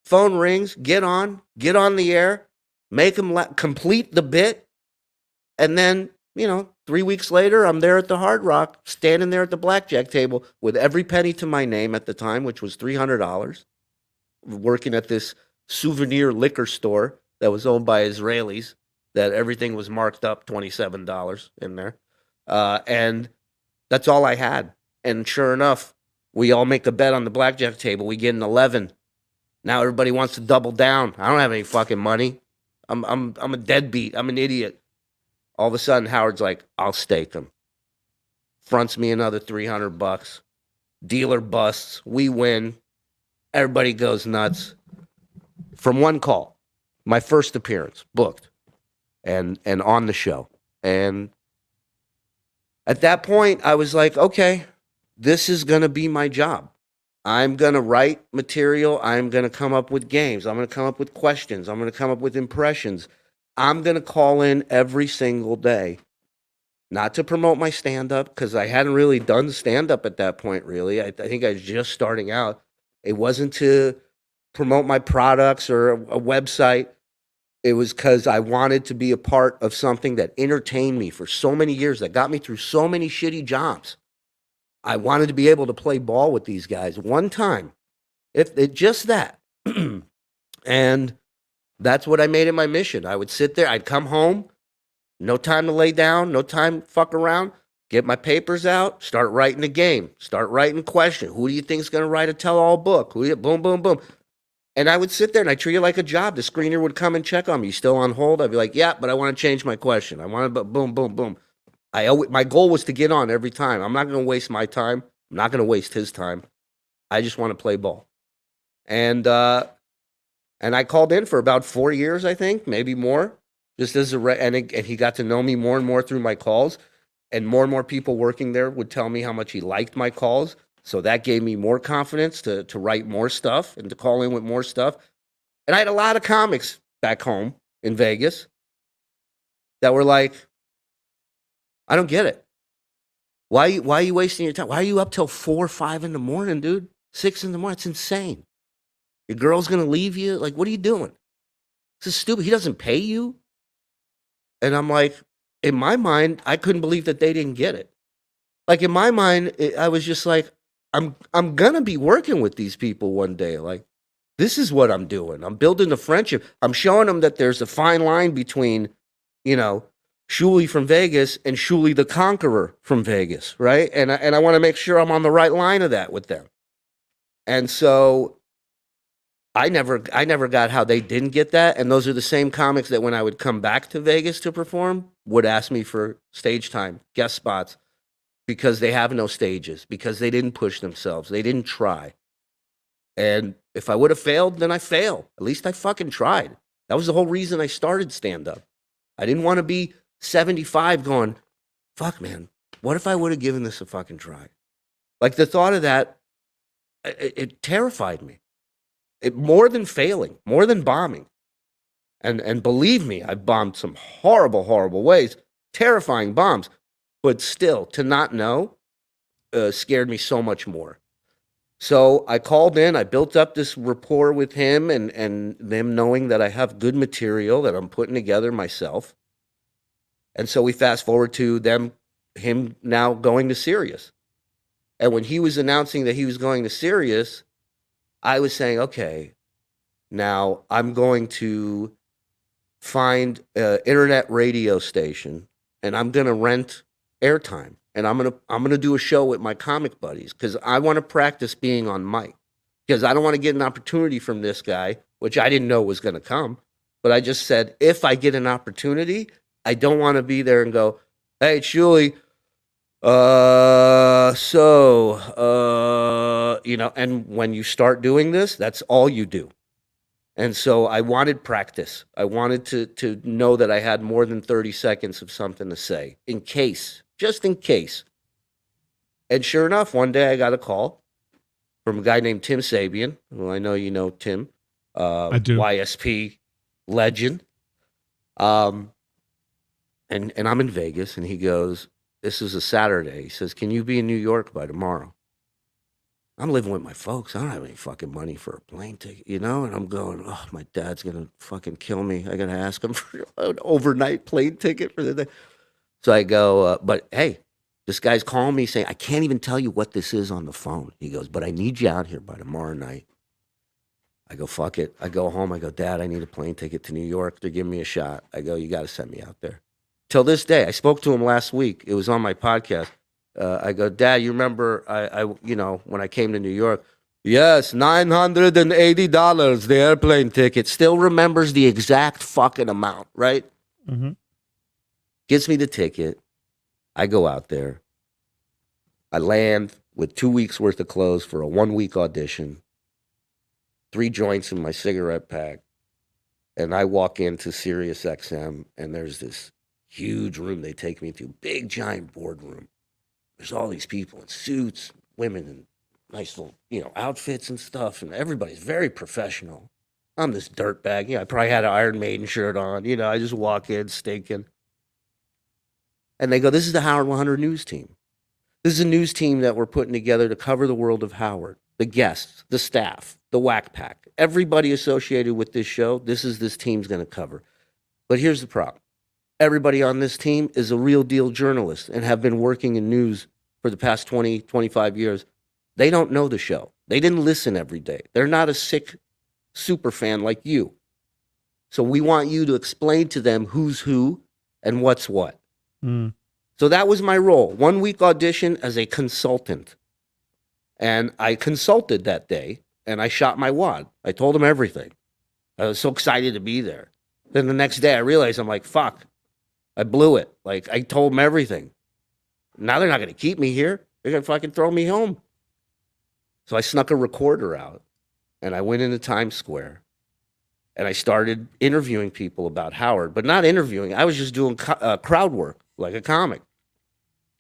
Phone rings, get on the air, make him complete the bit. And then, 3 weeks later, I'm there at the Hard Rock, standing there at the blackjack table with every penny to my name at the time, which was $300, working at this souvenir liquor store that was owned by Israelis, that everything was marked up $27 in there. And that's all I had. And sure enough, we all make a bet on the blackjack table. We get an 11. Now everybody wants to double down. I don't have any fucking money. I'm a deadbeat. I'm an idiot. All of a sudden, Howard's like, I'll stake them. Fronts me another $300. Dealer busts. We win. Everybody goes nuts. From one call, my first appearance, booked, and on the show. And at that point, I was like, okay, this is going to be my job. I'm going to write material. I'm going to come up with games. I'm going to come up with questions. I'm going to come up with impressions. I'm going to call in every single day, not to promote my stand-up, because I hadn't really done stand-up at that point, really. I think I was just starting out. It wasn't to promote my products or a website. It was because I wanted to be a part of something that entertained me for so many years, that got me through so many shitty jobs. I wanted to be able to play ball with these guys one time, if it just that. And that's what I made it my mission. I would sit there, I'd come home, no time to lay down, no time to fuck around, get my papers out, start writing a game, start writing a question. Who do you think is going to write a tell-all book? Boom, boom, boom. And I would sit there and I treat it like a job. The screener would come and check on me. You still on hold? I'd be like, yeah, but I want to change my question. I want to, boom, boom, boom. My goal was to get on every time. I'm not going to waste my time. I'm not going to waste his time. I just want to play ball. And I called in for about 4 years, I think, maybe more, just as and he got to know me more and more through my calls, and more people working there would tell me how much he liked my calls. So that gave me more confidence to write more stuff and to call in with more stuff. And I had a lot of comics back home in Vegas that were like, I don't get it. Why are you wasting your time? Why are you up till 4 or 5 in the morning, dude? 6 in the morning? It's insane. Your girl's going to leave you? Like, what are you doing? This is stupid. He doesn't pay you? And I'm like, in my mind, I couldn't believe that they didn't get it. Like, in my mind, I was just like, I'm gonna be working with these people one day. Like, this is what I'm doing. I'm building a friendship. I'm showing them that there's a fine line between, you know, Shuli from Vegas and Shuli the Conqueror from Vegas, right? And I want to make sure I'm on the right line of that with them. And so I never got how they didn't get that. And those are the same comics that when I would come back to Vegas to perform would ask me for stage time, guest spots, because they have no stages, because they didn't push themselves, they didn't try. And if I would have failed, then I fail. At least I fucking tried. That was the whole reason I started stand-up. I didn't want to be 75 going, fuck, man, what if I would have given this a fucking try? Like, the thought of that, it terrified me. It more than failing, more than bombing. And believe me, I've bombed some horrible, horrible ways, terrifying bombs. But still, to not know scared me so much more. So I called in, I built up this rapport with him and them knowing that I have good material that I'm putting together myself. And so we fast forward to him now going to Sirius. And when he was announcing that he was going to Sirius, I was saying, okay, now I'm going to find an internet radio station and I'm going to rent airtime. And I'm gonna do a show with my comic buddies because I want to practice being on mic. Because I don't want to get an opportunity from this guy, which I didn't know was going to come. But I just said, if I get an opportunity, I don't want to be there and go, hey, Shuli, and when you start doing this, that's all you do. And so I wanted practice. I wanted to know that I had more than 30 seconds of something to say, just in case. And sure enough, one day I got a call from a guy named Tim Sabian. Well, I know you know Tim. I do. YSP legend. And I'm in Vegas, and he goes, this is a Saturday. He says, can you be in New York by tomorrow? I'm living with my folks. I don't have any fucking money for a plane ticket, And I'm going, oh, my dad's going to fucking kill me. I got to ask him for an overnight plane ticket for the day. So I go, but hey, this guy's calling me saying, I can't even tell you what this is on the phone. He goes, but I need you out here by tomorrow night. I go, fuck it. I go home. I go, Dad, I need a plane ticket to New York. They're giving me a shot. I go, you got to send me out there. Till this day, I spoke to him last week. It was on my podcast. I go, Dad, you remember I when I came to New York? Yes, $980, the airplane ticket. Still remembers the exact fucking amount, right? Mm-hmm. Gets me the ticket. I go out there. I land with 2 weeks worth of clothes for a 1 week audition, 3 joints in my cigarette pack. And I walk into SiriusXM and there's this huge room they take me to, big giant boardroom. There's all these people in suits, women in nice little, outfits and stuff. And everybody's very professional. I'm this dirtbag. I probably had an Iron Maiden shirt on. I just walk in stinking. And they go, this is the Howard 100 news team. This is a news team that we're putting together to cover the world of Howard, the guests, the staff, the Wack Pack, everybody associated with this show. This team's going to cover. But here's the problem. Everybody on this team is a real deal journalist and have been working in news for the past 20, 25 years. They don't know the show. They didn't listen every day. They're not a sick super fan like you. So we want you to explain to them who's who and what's what. Mm. So that was my role. 1 week audition as a consultant. And I consulted that day and I shot my wad. I told them everything. I was so excited to be there. Then the next day I realized, I'm like, fuck, I blew it. Like, I told them everything. Now they're not going to keep me here. They're going to fucking throw me home. So I snuck a recorder out and I went into Times Square and I started interviewing people about Howard, but not interviewing. I was just doing crowd work like a comic.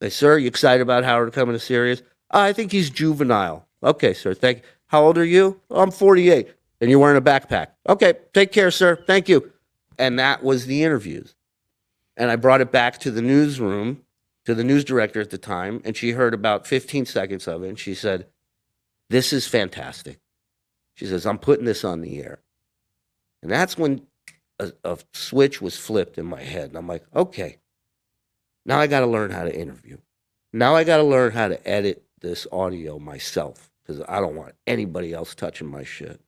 They, sir, you excited about Howard coming to Sirius? I think he's juvenile. Okay, sir. Thank you. How old are you? Oh, I'm 48. And you're wearing a backpack. Okay, take care, sir. Thank you. And that was the interviews. And I brought it back to the newsroom, to the news director at the time, and she heard about 15 seconds of it, and she said, this is fantastic. She says, I'm putting this on the air. And that's when a switch was flipped in my head. And I'm like, okay, now I got to learn how to interview. Now I got to learn how to edit this audio myself because I don't want anybody else touching my shit.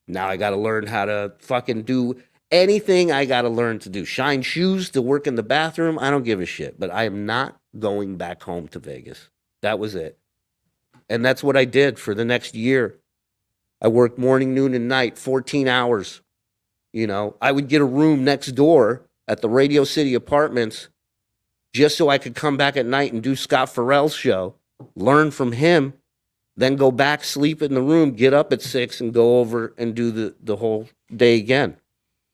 Now I got to learn how to fucking do anything I got to learn to do. Shine shoes to work in the bathroom. I don't give a shit. But I am not going back home to Vegas. That was it. And that's what I did for the next year. I worked morning, noon, and night, 14 hours. You know, I would get a room next door at the Radio City Apartments just so I could come back at night and do Scott Farrell's show, learn from him, then go back, sleep in the room, get up at 6 and go over and do the whole day again.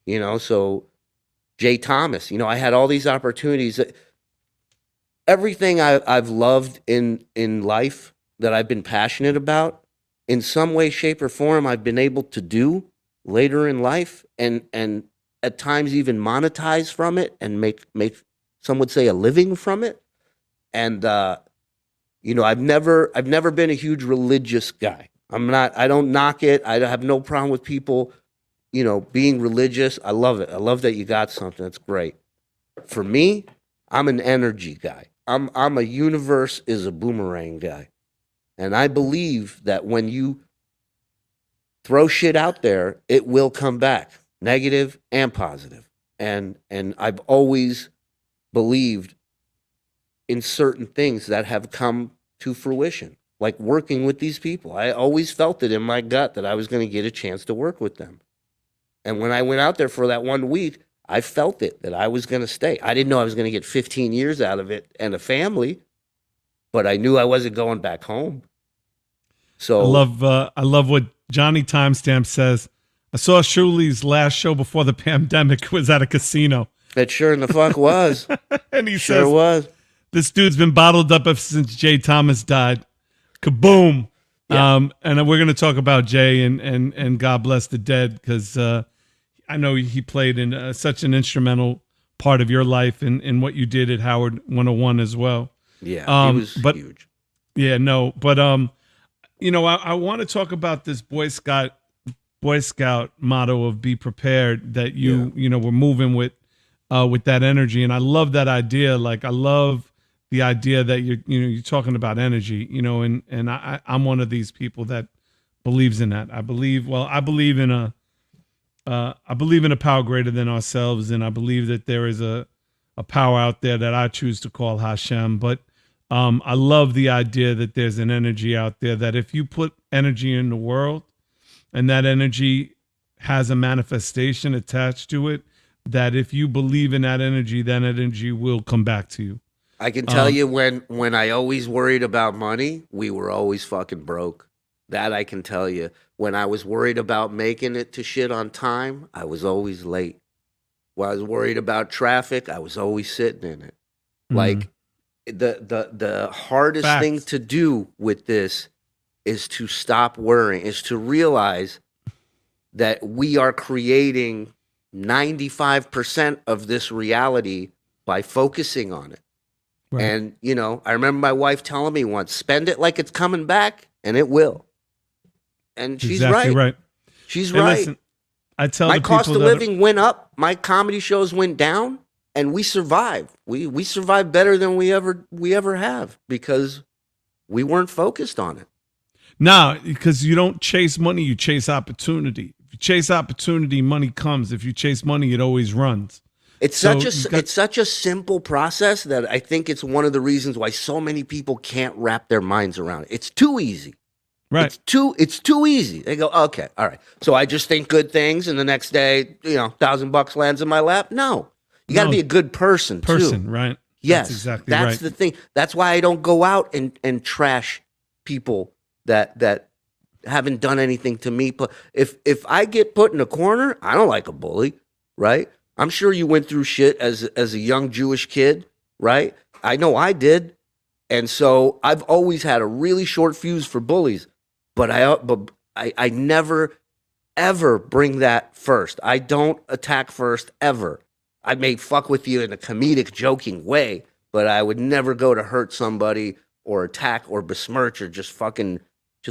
You know, so Jay Thomas, you know, I had all these opportunities. Everything I've loved in life that I've been passionate about, in some way, shape, or form, I've been able to do later in life and at times even monetize from it and make some would say a living from it. And you know, I've never been a huge religious guy. I don't knock it. I have no problem with people, you know, being religious. I love it. I love that you got something. That's great. For me, I'm an energy guy. I'm a universe is a boomerang guy. And I believe that when you throw shit out there, it will come back, negative and positive. And I've always believed in certain things that have come to fruition, like working with these people. I always felt it in my gut that I was going to get a chance to work with them. And when I went out there for that 1 week, I felt it, that I was going to stay. I didn't know I was going to get 15 years out of it and a family, but I knew I wasn't going back home. So I love what Johnny Timestamp says. I saw Shulie's last show before the pandemic was at a casino. It sure in the fuck was. And he sure says, was. This dude's been bottled up ever since Jay Thomas died. Kaboom. Yeah. And we're going to talk about Jay and God bless the dead, because I know he played in such an instrumental part of your life and what you did at Howard 101 as well. Yeah, he was huge. Yeah, no, but you know, I want to talk about this Boy Scout motto of be prepared that you know, we're moving with that energy. And I love that idea. Like, I love the idea that you're talking about energy, you know, and I'm one of these people that believes in that. I believe in a power greater than ourselves. And I believe that there is a power out there that I choose to call Hashem. But I love the idea that there's an energy out there that if you put energy in the world and that energy has a manifestation attached to it, that if you believe in that energy will come back to you. I can tell you when I always worried about money, we were always fucking broke. That I can tell you. When I was worried about making it to shit on time, I was always late. When I was worried about traffic, I was always sitting in it. Mm-hmm. Like, the hardest thing to do with this is to stop worrying, is to realize that we are creating 95% of this reality by focusing on it. Right. And, you know, I remember my wife telling me once, spend it like it's coming back, and it will. And she's exactly right. She's right. Listen, I tell my cost of living went up, my comedy shows went down, and we survived. We survived better than we ever have because we weren't focused on it. No, because you don't chase money, you chase opportunity. If you chase opportunity, money comes. If you chase money, it always runs. It's such a simple process that I think it's one of the reasons why so many people can't wrap their minds around it. It's too easy. Right. It's too easy. They go, okay, all right. So I just think good things, and the next day, you know, $1,000 lands in my lap. No, you got to be a good person too. Right? Yes, that's the thing. That's why I don't go out and trash people that haven't done anything to me. But if I get put in a corner, I don't like a bully, right? I'm sure you went through shit as a young Jewish kid, right? I know I did. And so I've always had a really short fuse for bullies, but I never, ever bring that first. I don't attack first, ever. I may fuck with you in a comedic, joking way, but I would never go to hurt somebody or attack or besmirch or just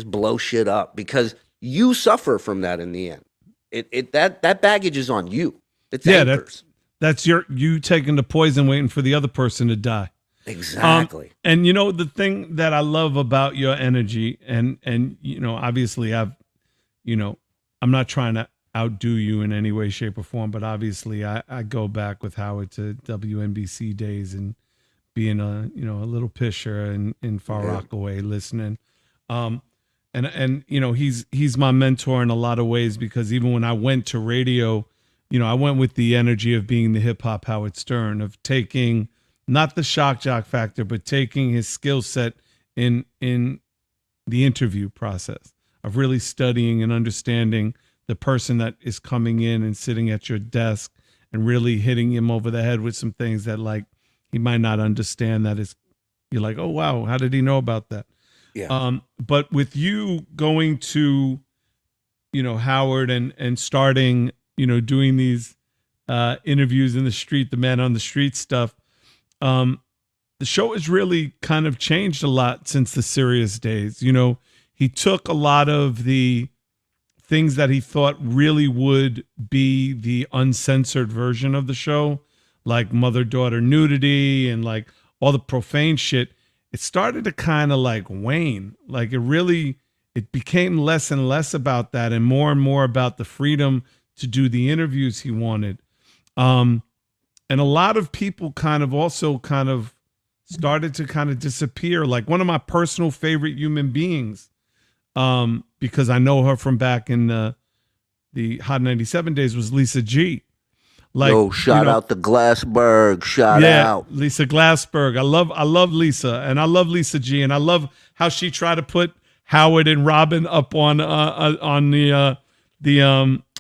blow shit up, because you suffer from that in the end. That baggage is on you. It's anchors. That's you taking the poison, waiting for the other person to die. Exactly. And the thing that I love about your energy, and obviously I'm not trying to outdo you in any way, shape, or form, but obviously I go back with Howard to WNBC days and being a little pisher in Far Rockaway listening. And he's my mentor in a lot of ways, because even when I went to radio, I went with the energy of being the hip hop Howard Stern, of taking not the shock jock factor, but taking his skill set in the interview process, of really studying and understanding the person that is coming in and sitting at your desk, and really hitting him over the head with some things that, like, he might not understand. You're like, oh wow, how did he know about that? Yeah. But with you going to, Howard and starting, doing these interviews in the street, the man on the street stuff, the show has really kind of changed a lot since the Sirius days. He took a lot of the things that he thought really would be the uncensored version of the show, like mother-daughter nudity and like all the profane shit. It started to kind of like wane. Like it became less and less about that and more about the freedom to do the interviews he wanted. And a lot of people kind of started to kind of disappear. Like one of my personal favorite human beings, because I know her from back in the Hot 97 days, was Lisa G. Like, shout out to Glassberg. Shout out Lisa Glassberg. I love Lisa, and I love Lisa G, and I love how she tried to put Howard and Robin up on the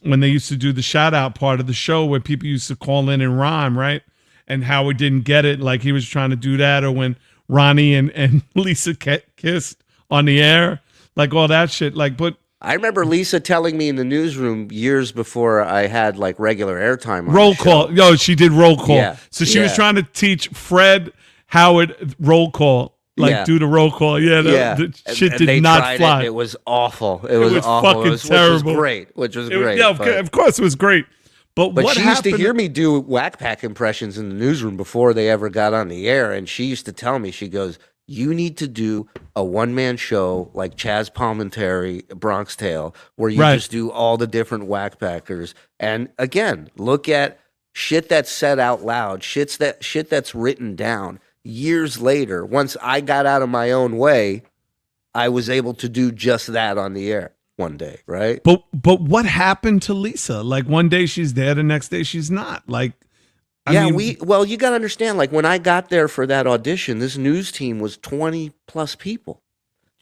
when they used to do the shout out part of the show, where people used to call in and rhyme, right? And Howard didn't get it, like he was trying to do that, or when Ronnie and Lisa kissed on the air, like all that shit. Like, but I remember Lisa telling me in the newsroom years before I had like regular airtime on roll the show. call. Yo, she did roll call. Yeah. So she was trying to teach Fred Howard roll call. Like do the roll call. Yeah. The shit did not fly. It was awful. It was awful. Fucking terrible. Which was great. Yeah, of course it was great. But what she happened? used to hear me do Wack Pack impressions in the newsroom before they ever got on the air. And she used to tell me, she goes, you need to do a one-man show like Chaz Palminteri, Bronx Tale, where you just do all the different Wack Packers. And again, look at shit that's said out loud, shit that's written down. Years later, once I got out of my own way, I was able to do just that on the air one day, right? But what happened to Lisa? Like one day she's there, the next day she's not. Like, I mean, you got to understand, like when I got there for that audition, this news team was 20 plus people.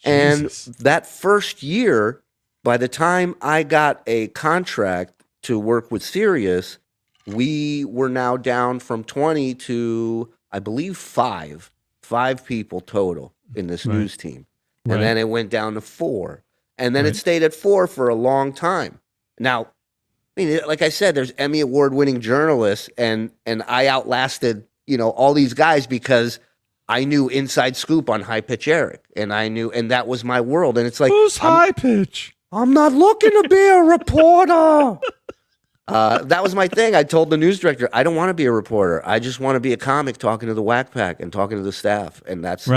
Jesus. And that first year, by the time I got a contract to work with Sirius, we were now down from 20 to, I believe, five people total in this news team. And then it went down to 4. And then it stayed at 4 for a long time. Now, I mean, like I said, there's Emmy award-winning journalists, and I outlasted, all these guys because I knew inside scoop on High Pitch Eric, and that was my world. And it's like, who's High Pitch? I'm not looking to be a reporter. That was my thing. I told the news director, I don't want to be a reporter. I just want to be a comic talking to the Wack Pack and talking to the staff. And that's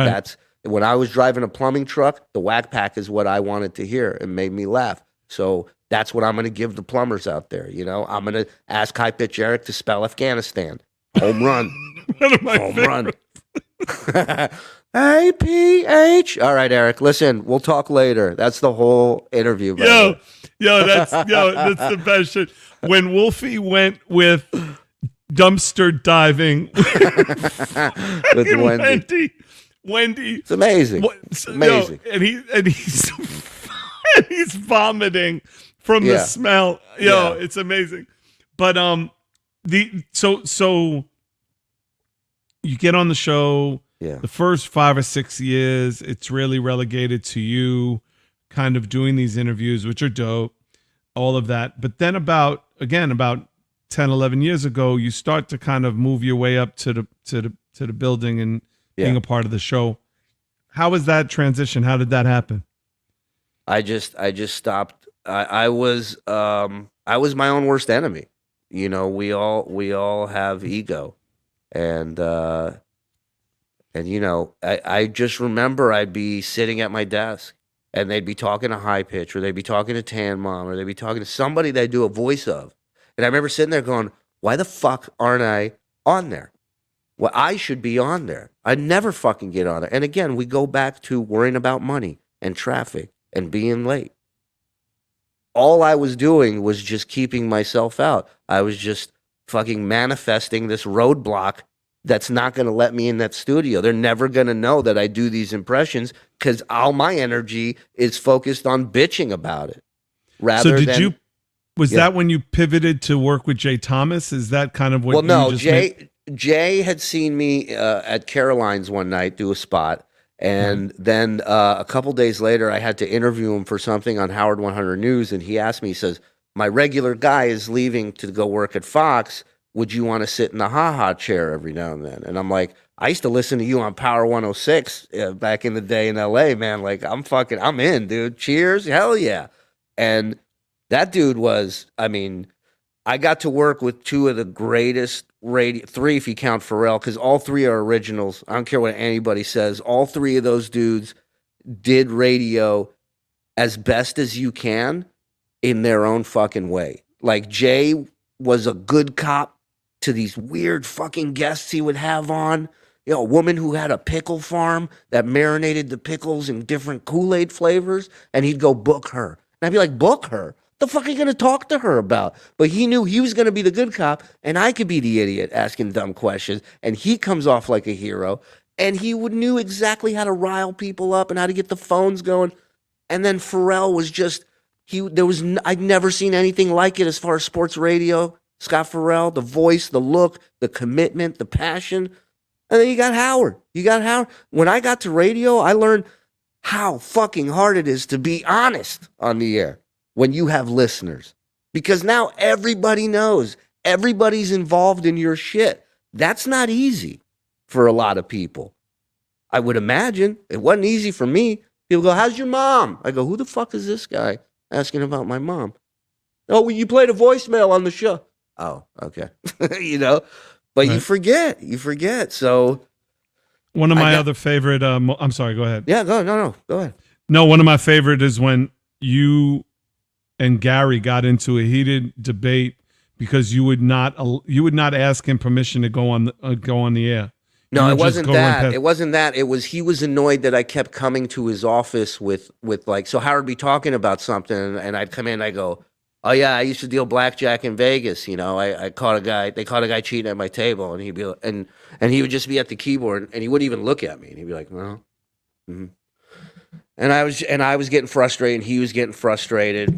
when I was driving a plumbing truck, the Wack Pack is what I wanted to hear. It made me laugh. So that's what I'm going to give the plumbers out there. I'm going to ask High Pitch Eric to spell Afghanistan. Home run. Home run. APH. All right, Eric, listen, we'll talk later. That's the whole interview. Yo, that's the best shit. When Wolfie went with dumpster diving with Wendy. It's amazing. Amazing. He's vomiting from the smell. It's amazing. But so you get on the show. Yeah. The first 5 or 6 years, it's really relegated to you kind of doing these interviews, which are dope, all of that. But then about 10, 11 years ago, you start to kind of move your way up to the building and being a part of the show. How was that transition? How did that happen? I just stopped. I was my own worst enemy. We all have ego, and And, I just remember I'd be sitting at my desk and they'd be talking to High Pitch, or they'd be talking to Tan Mom, or they'd be talking to somebody they'd do a voice of. And I remember sitting there going, why the fuck aren't I on there? Well, I should be on there. I'd never fucking get on it. And again, we go back to worrying about money and traffic and being late. All I was doing was just keeping myself out. I was just fucking manifesting this roadblock that's not going to let me in that studio. They're never going to know that I do these impressions because all my energy is focused on bitching about it. Was that when you pivoted to work with Jay Thomas? Is that kind of what? Well, no, Jay had seen me at Caroline's one night do a spot. And then a couple days later, I had to interview him for something on Howard 100 News. And he asked me, he says, my regular guy is leaving to go work at Fox. Would you want to sit in the ha-ha chair every now and then? And I'm like, I used to listen to you on Power 106 back in the day in LA, man. Like, I'm in, dude. Cheers. Hell yeah. And that dude was, I got to work with two of the greatest three if you count Pharrell, because all three are originals. I don't care what anybody says. All three of those dudes did radio as best as you can in their own fucking way. Like, Jay was a good cop to these weird fucking guests he would have on. A woman who had a pickle farm that marinated the pickles in different Kool-Aid flavors, and he'd go book her. And I'd be like, book her? The fuck are you going to talk to her about? But he knew he was going to be the good cop, and I could be the idiot asking dumb questions, and he comes off like a hero, and he knew exactly how to rile people up and how to get the phones going. And then Pharrell was just, I'd never seen anything like it as far as sports radio. Scott Pharrell, the voice, the look, the commitment, the passion. And then you got Howard. When I got to radio, I learned how fucking hard it is to be honest on the air when you have listeners. Because now everybody knows. Everybody's involved in your shit. That's not easy for a lot of people. I would imagine. It wasn't easy for me. People go, how's your mom? I go, who the fuck is this guy asking about my mom? Oh, well, you played a voicemail on the show. Oh, okay. But right. You forget. So one of my other favorite, I'm sorry, go ahead. Yeah, go ahead. No, one of my favorite is when you and Gary got into a heated debate because you would not ask him permission to go on the air. No, it wasn't that. It wasn't that. It was he was annoyed that I kept coming to his office with like, so Howard would be talking about something, and I'd come in and I go, oh yeah, I used to deal blackjack in Vegas. I caught a guy. They caught a guy cheating at my table, and he'd be and he would just be at the keyboard, and he wouldn't even look at me, and he'd be like, well, mm-hmm. And I was getting frustrated, and he was getting frustrated,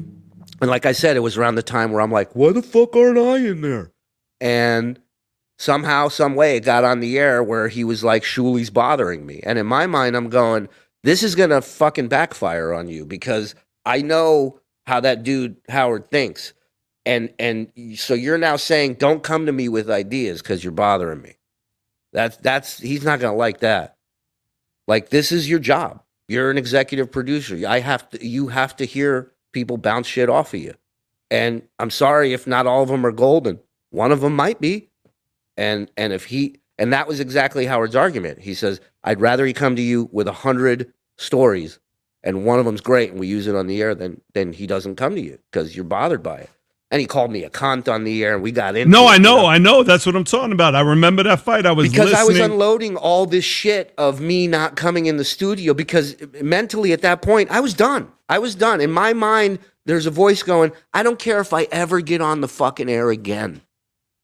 and like I said, it was around the time where I'm like, why the fuck aren't I in there? And somehow, some way, it got on the air where he was like, Shuli's bothering me, and in my mind, I'm going, this is gonna fucking backfire on you because I know how that dude Howard thinks. And so you're now saying, don't come to me with ideas because you're bothering me. That's he's not going to like that. Like, this is your job. You're an executive producer. You have to hear people bounce shit off of you. And I'm sorry if not all of them are golden. One of them might be. And that was exactly Howard's argument. He says, I'd rather he come to you with 100 stories and one of them's great and we use it on the air, then he doesn't come to you because you're bothered by it. And he called me a cunt on the air and we got into it. I know. That's what I'm talking about. I remember that fight. I was unloading all this shit of me not coming in the studio because mentally at that point, I was done. In my mind, there's a voice going, I don't care if I ever get on the fucking air again.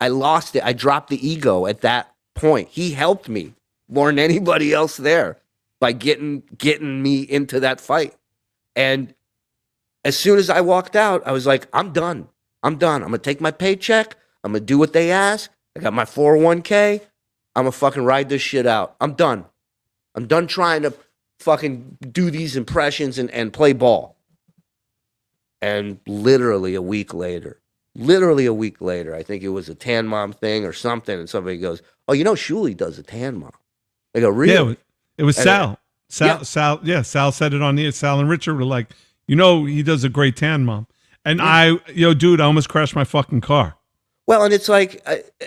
I lost it. I dropped the ego at that point. He helped me more than anybody else there by getting me into that fight. And as soon as I walked out, I was like, I'm done. I'm going to take my paycheck. I'm going to do what they ask. I got my 401k. I'm going to fucking ride this shit out. I'm done. I'm done trying to fucking do these impressions and play ball. And literally a week later, I think it was a Tan Mom thing or something, and somebody goes, oh, Shuli does a Tan Mom. I go, really? Yeah, it was Sal. Sal said it on the air. Sal and Richard were like, he does a great Tan Mom. And dude, I almost crashed my fucking car. Well, and it's like,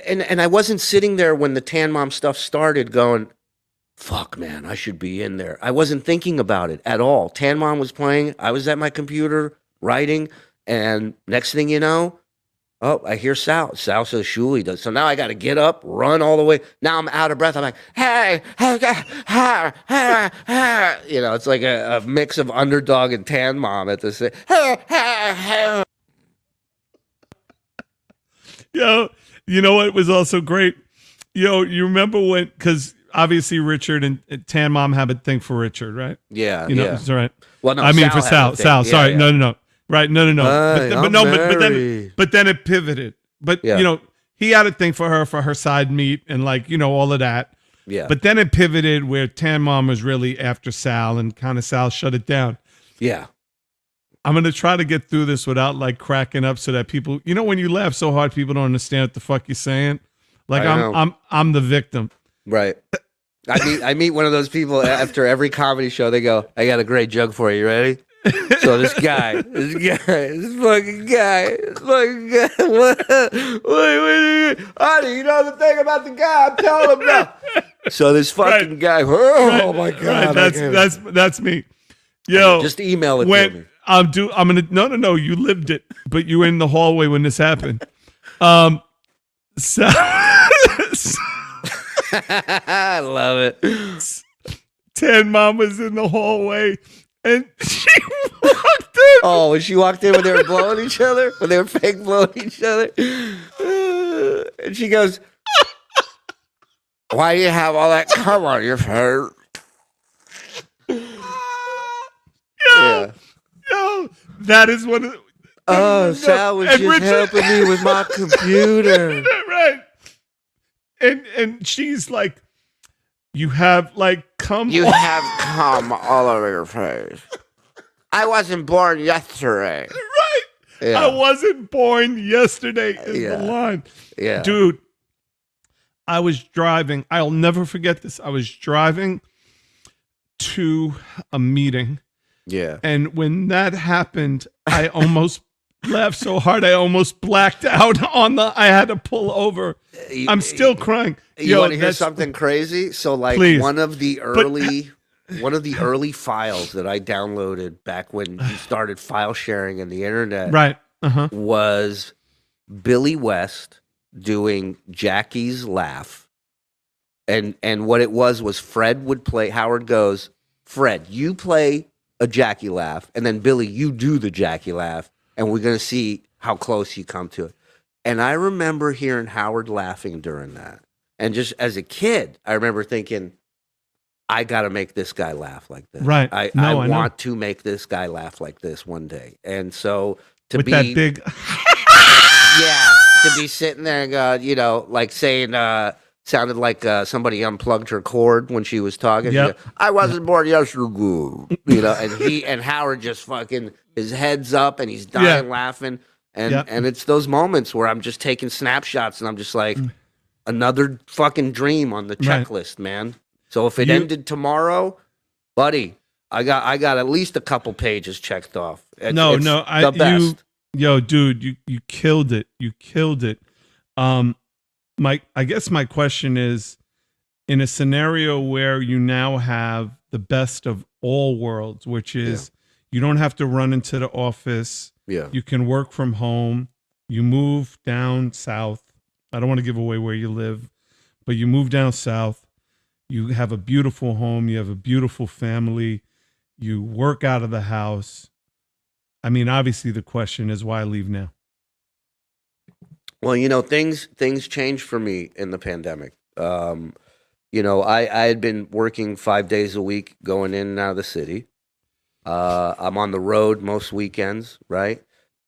and I wasn't sitting there when the Tan Mom stuff started going, fuck, man, I should be in there. I wasn't thinking about it at all. Tan Mom was playing. I was at my computer writing, and next thing you know, oh, I hear Sal. Sal says Shuli does. So now I got to get up, run all the way. Now I'm out of breath. I'm like, hey, hey, ha, ha, ha. You know, it's like a mix of Underdog and Tan Mom at the same. Yo, you know what was also great? Yo, you remember when, because obviously Richard and Tan Mom have a thing for Richard, right? Yeah, You know, yeah. that's right. Well, no, I mean, Sal for had Sal. a thing. Sal, Yeah, sorry. yeah. No. Right, no. Hey, But then it pivoted. But, Yeah. you know, he had a thing for her side meat and like, you know, all of that. Yeah, But then it pivoted where Tan Mom was really after Sal and kind of Sal shut it down. yeah. I'm going to try to get through this without like cracking up so that people, you know, when you laugh so hard, people don't understand what the fuck you're saying. Like I know. I'm the victim. Right. I meet one of those people after every comedy show. They go, I got a great joke for you. You ready? So this fucking guy, what, honey, you know the thing about the guy? I'm telling him now. So this fucking guy, oh my God. That's me. Yo, Just email it to me. I'm gonna no, you lived it, but you were in the hallway when this happened. So I love it. Tan Mom was in the hallway and she walked in. Oh, when she walked in when they were blowing each other, when they were fake blowing each other, and she goes, "Why do you have all that cum on your face?" Yeah. Yo, that is one of the, Oh, Sal was and just helping me with my computer. right. And she's like, you have like cum. You have cum all over your face. I wasn't born yesterday. Right. Yeah. I wasn't born yesterday is Yeah. the line. Yeah. Dude, I was driving. I'll never forget this. I was driving to a meeting. Yeah. And when that happened, I almost laughed so hard I almost blacked out I had to pull over. I'm still crying. You want to hear something crazy? So like Please. one of the early files that I downloaded back when you started file sharing in the internet Right. Uh-huh. was Billy West doing Jackie's laugh. And what it was Fred would play, Howard goes, Fred, you play a Jackie laugh, and then Billy, you do the Jackie laugh, and we're going to see how close you come to it. And I remember hearing Howard laughing during that. And just as a kid, I remember thinking, I got to make this guy laugh like this. Right. I know. want to make this guy laugh like this one day. And so to With be that big yeah, to be sitting there and go, you know, like saying, sounded like somebody unplugged her cord when she was talking. Yep. She goes, I wasn't born yesterday. You know, and Howard just fucking his head's up and he's dying laughing. And it's those moments where I'm just taking snapshots and I'm just like, another fucking dream on the checklist, man. So if it ended tomorrow, buddy, I got at least a couple pages checked off. It's the best. Yo, dude, you killed it. You killed it. I guess my question is, in a scenario where you now have the best of all worlds, which is you don't have to run into the office. Yeah. You can work from home. You move down south. I don't want to give away where you live, but you move down south. You have a beautiful home. You have a beautiful family. You work out of the house. I mean, obviously the question is, why leave now? Well, you know, things changed for me in the pandemic. You know, I had been working 5 days a week, going in and out of the city. I'm on the road most weekends, right?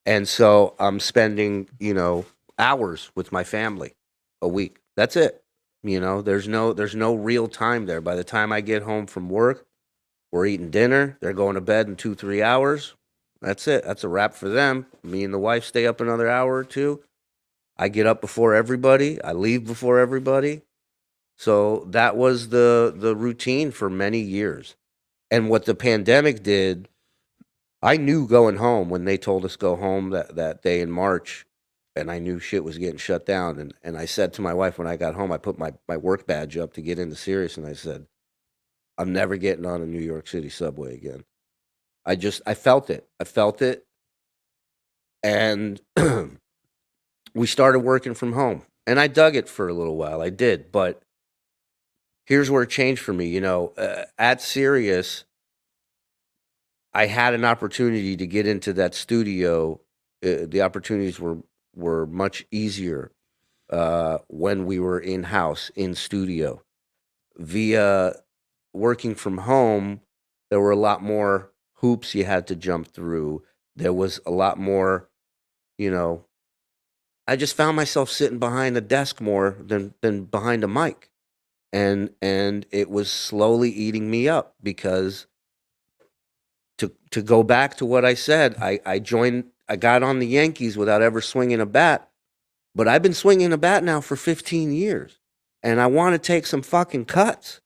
And so I'm spending, you know, hours with my family a week. That's it. You know, there's no real time there. By the time I get home from work, we're eating dinner. They're going to bed in 2-3 hours. That's it. That's a wrap for them. Me and the wife stay up another hour or two. I get up before everybody. I leave before everybody. So that was the routine for many years. And what the pandemic did, I knew going home when they told us go home that day in March, and I knew shit was getting shut down. And I said to my wife when I got home, I put my work badge up to get into Sirius, and I said, I'm never getting on a New York City subway again. I felt it. I felt it. And we started working from home. And I dug it for a little while. I did. But here's where it changed for me. You know, at Sirius, I had an opportunity to get into that studio. The opportunities were much easier when we were in-house, in studio. Via working from home, there were a lot more hoops you had to jump through. There was a lot more, you know, I just found myself sitting behind a desk more than behind a mic. And it was slowly eating me up because to go back to what I said, I got on the Yankees without ever swinging a bat, but I've been swinging a bat now for 15 years, and I want to take some fucking cuts.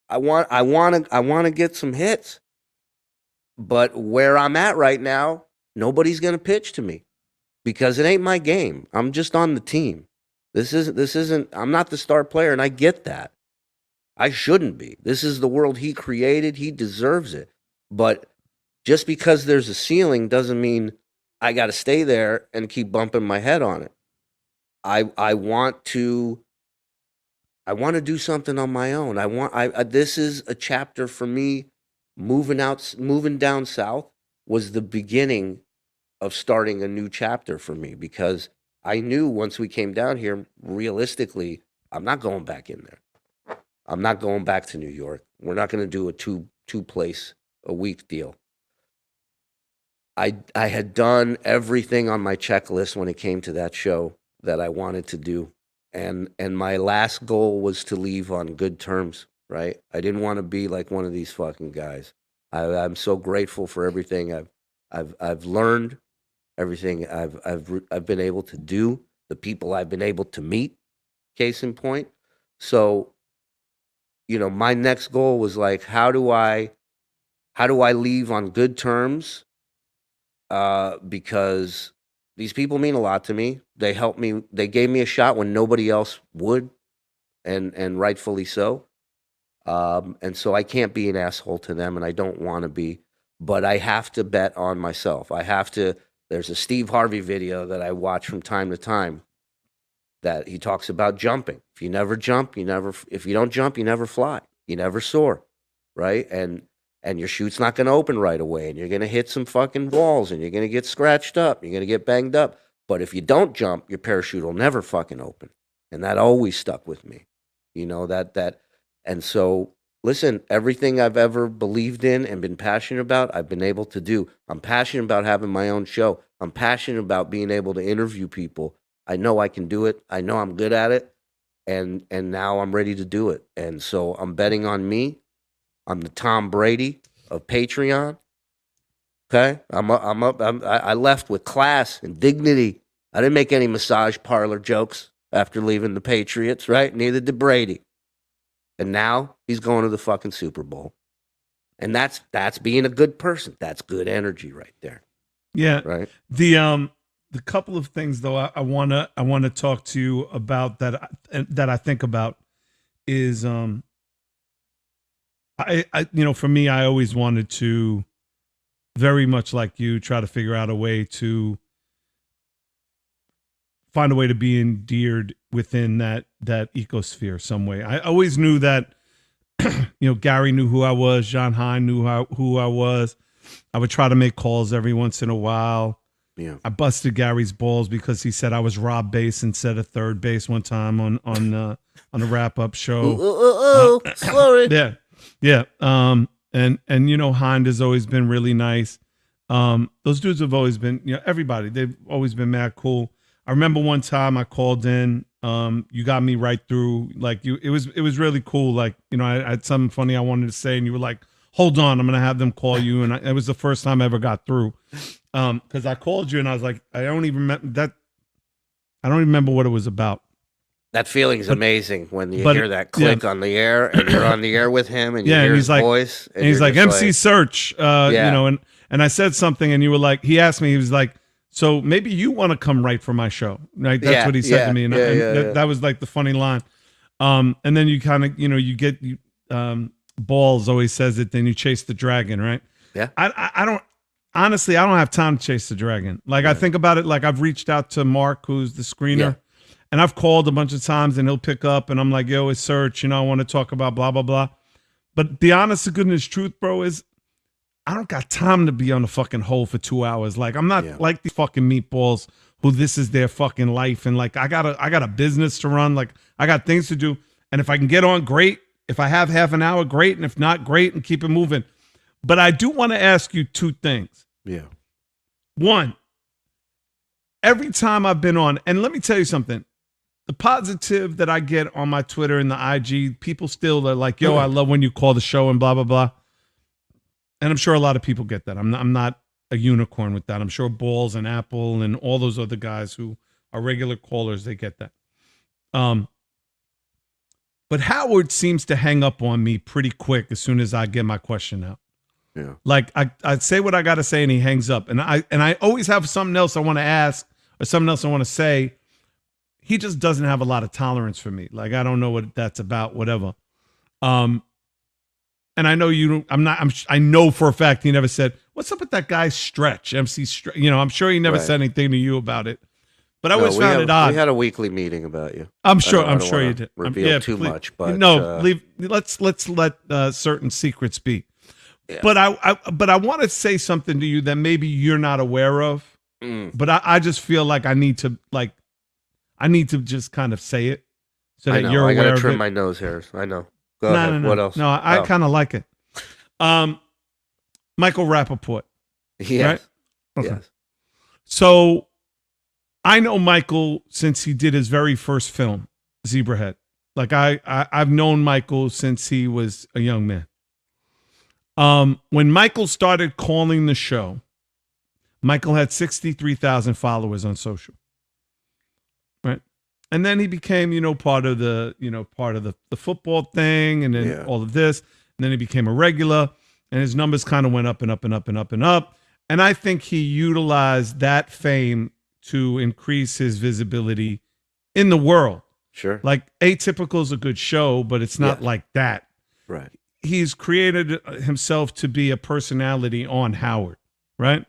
I want to get some hits, but where I'm at right now, nobody's gonna pitch to me because it ain't my game. I'm just on the team. This isn't. I'm not the star player, and I get that. I shouldn't be. This is the world he created. He deserves it. But just because there's a ceiling doesn't mean I got to stay there and keep bumping my head on it. I want to do something on my own. This is a chapter for me. Moving down south was the beginning of starting a new chapter for me because I knew once we came down here, realistically, I'm not going back in there. I'm not going back to New York. We're not going to do a two place a week deal. I had done everything on my checklist when it came to that show that I wanted to do. And my last goal was to leave on good terms, right? I didn't want to be like one of these fucking guys. I'm so grateful for everything I've learned, everything I've been able to do, the people I've been able to meet, case in point. So, you know, my next goal was like, how do I leave on good terms? Because these people mean a lot to me. They helped me. They gave me a shot when nobody else would, and rightfully so. And so I can't be an asshole to them, and I don't want to be. But I have to bet on myself. I have to. There's a Steve Harvey video that I watch from time to time that he talks about jumping. If you never jump, if you don't jump, you never fly. You never soar, right? And your chute's not going to open right away, and you're going to hit some fucking walls, and you're going to get scratched up, you're going to get banged up. But if you don't jump, your parachute will never fucking open. And that always stuck with me. You know, that. And so, listen, everything I've ever believed in and been passionate about, I've been able to do. I'm passionate about having my own show. I'm passionate about being able to interview people. I know I can do it. I know I'm good at it. And now I'm ready to do it. And so I'm betting on me. I'm the Tom Brady of Patreon. Okay, I left with class and dignity. I didn't make any massage parlor jokes after leaving the Patriots, right? Neither did Brady. And now he's going to the fucking Super Bowl. And that's being a good person. That's good energy right there. Yeah. Right. The couple of things though I wanna talk to you about that I think about is I you know, for me, I always wanted to, very much like you, try to figure out a way to find a way to be endeared within that ecosphere some way. I always knew that, you know, Gary knew who I was, John Hine knew who I was. I would try to make calls every once in a while. Yeah. I busted Gary's balls because he said I was Rob Base instead of third base one time on a wrap up show. Sorry. Yeah. Yeah. And you know, Hind has always been really nice. Those dudes have always been, you know, everybody, they've always been mad cool. I remember one time I called in, you got me right through, like it was really cool. Like, you know, I had something funny I wanted to say and you were like, hold on, I'm going to have them call you. And it was the first time I ever got through. Cause I called you and I was like, I don't even remember what it was about. That feeling's amazing when you hear that click on the air and you're on the air with him and you hear his voice. And he's like, MC Serch, you know, and I said something and you were like, he asked me, he was like, so maybe you want to come write for my show, right? That's what he said to me. And, that was like the funny line. And then you kind of, you know, you Balls always says it, then you chase the dragon, right? Yeah. I don't, honestly, I don't have time to chase the dragon. Like, I think about it, like I've reached out to Mark, who's the screener, and I've called a bunch of times and he'll pick up and I'm like, yo, it's Serch, I want to talk about blah, blah, blah. But the honest to goodness truth, bro, is I don't got time to be on the fucking hole for 2 hours. Like, I'm not like these fucking meatballs who this is their fucking life. And like, I got a business to run. Like, I got things to do. And if I can get on, great. If I have half an hour, great. And if not, great, and keep it moving. But I do want to ask you two things. Yeah. One, every time I've been on, and let me tell you something, the positive that I get on my Twitter and the IG, people still are like, yo, I love when you call the show and blah, blah, blah. And I'm sure a lot of people get that. I'm not a unicorn with that. I'm sure Balls and Apple and all those other guys who are regular callers, they get that. But Howard seems to hang up on me pretty quick as soon as I get my question out. Yeah. Like I say what I got to say and he hangs up. And I always have something else I want to ask or something else I want to say. He just doesn't have a lot of tolerance for me. Like, I don't know what that's about, whatever. And I know I know for a fact he never said, what's up with that guy Stretch, MC Stretch? I'm sure he never said anything to you about it. But I always found it odd. We had a weekly meeting about you. I'm sure you did. Reveal too much, but let's let certain secrets be. Yeah. But I want to say something to you that maybe you're not aware of. But I just feel like I need to just kind of say it so that you're aware of it. I gotta trim my nose hairs. I know. Go ahead. No. What else? No, I kind of like it. Michael Rappaport. Yes. Right? Okay. Yes. So I know Michael since he did his very first film, Zebrahead. Like I've known Michael since he was a young man. When Michael started calling the show, Michael had 63,000 followers on social. Right. And then he became, part of the football thing and then all of this. And then he became a regular and his numbers kind of went up and up and up and up and up. And I think he utilized that fame to increase his visibility in the world. Sure. Like, Atypical is a good show, but it's not like that. Right. He's created himself to be a personality on Howard. Right.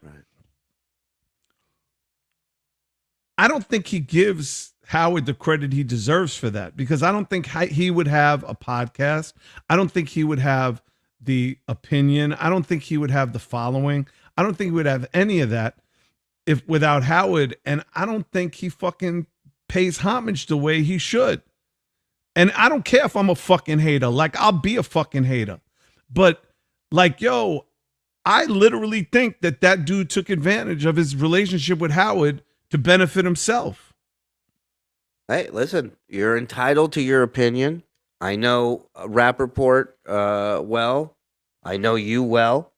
I don't think he gives Howard the credit he deserves for that, because I don't think he would have a podcast. I don't think he would have the opinion. I don't think he would have the following. I don't think he would have any of that without Howard. And I don't think he fucking pays homage the way he should. And I don't care if I'm a fucking hater. Like, I'll be a fucking hater. But like, yo, I literally think that dude took advantage of his relationship with Howard to benefit himself. Hey, listen, you're entitled to your opinion. I know Rappaport well. I know you well.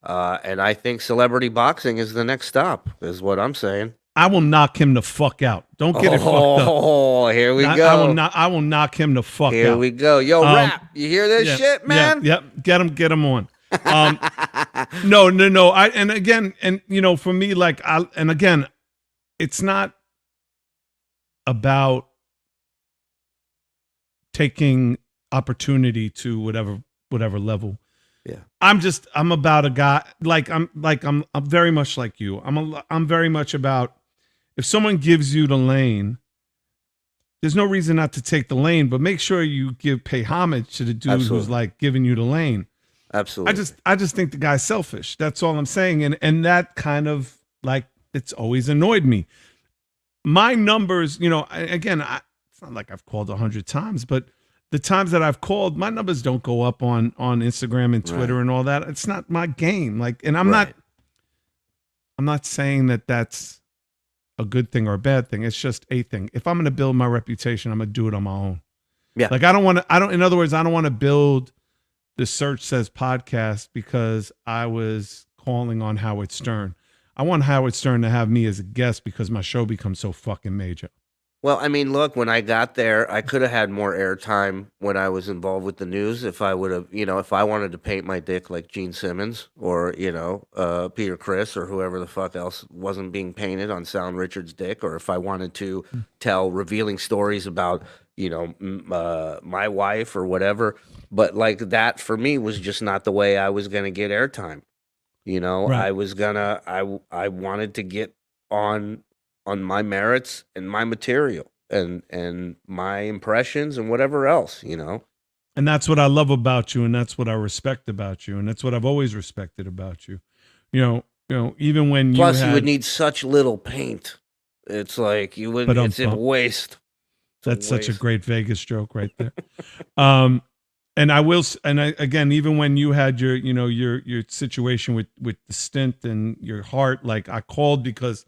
And I think celebrity boxing is the next stop, is what I'm saying. I will knock him the fuck out. Don't get it fucked up. Oh, here we go. I will knock him the fuck out. Here we go. Yo, Rap, you hear this shit, man? Yep. Get him on. No. And again, for me, like, it's not about taking opportunity to whatever level. Yeah. I'm about a guy, I'm very much like you. I'm very much about, if someone gives you the lane, there's no reason not to take the lane, but make sure you pay homage to the dude who's like giving you the lane. Absolutely. I just think the guy's selfish. That's all I'm saying. And that kind of, like, it's always annoyed me. My numbers, again, it's not like I've called 100 times, but the times that I've called, my numbers don't go up on Instagram and Twitter and all that. It's not my game. Like, and I'm not saying that that's a good thing or a bad thing. It's just a thing. If I'm going to build my reputation, I'm going to do it on my own. Yeah. Like, in other words, I don't want to build the Serch Says podcast because I was calling on Howard Stern. I want Howard Stern to have me as a guest because my show becomes so fucking major. Well, I mean, look, when I got there, I could have had more airtime when I was involved with the news. If I would have, if I wanted to paint my dick like Gene Simmons or, Peter Criss or whoever the fuck else wasn't being painted on Sound Richard's dick, or if I wanted to tell revealing stories about, my wife or whatever. But like that for me was just not the way I was going to get airtime. Right. I wanted to get on my merits and my material and my impressions and whatever else. And that's what I love about you, and that's what I respect about you, and that's what I've always respected about you. Even when Plus, you would need such little paint. It's like you would. But It's a waste. That's such a great Vegas joke right there. And I will, again, even when you had your situation with the stint and your heart, like I called because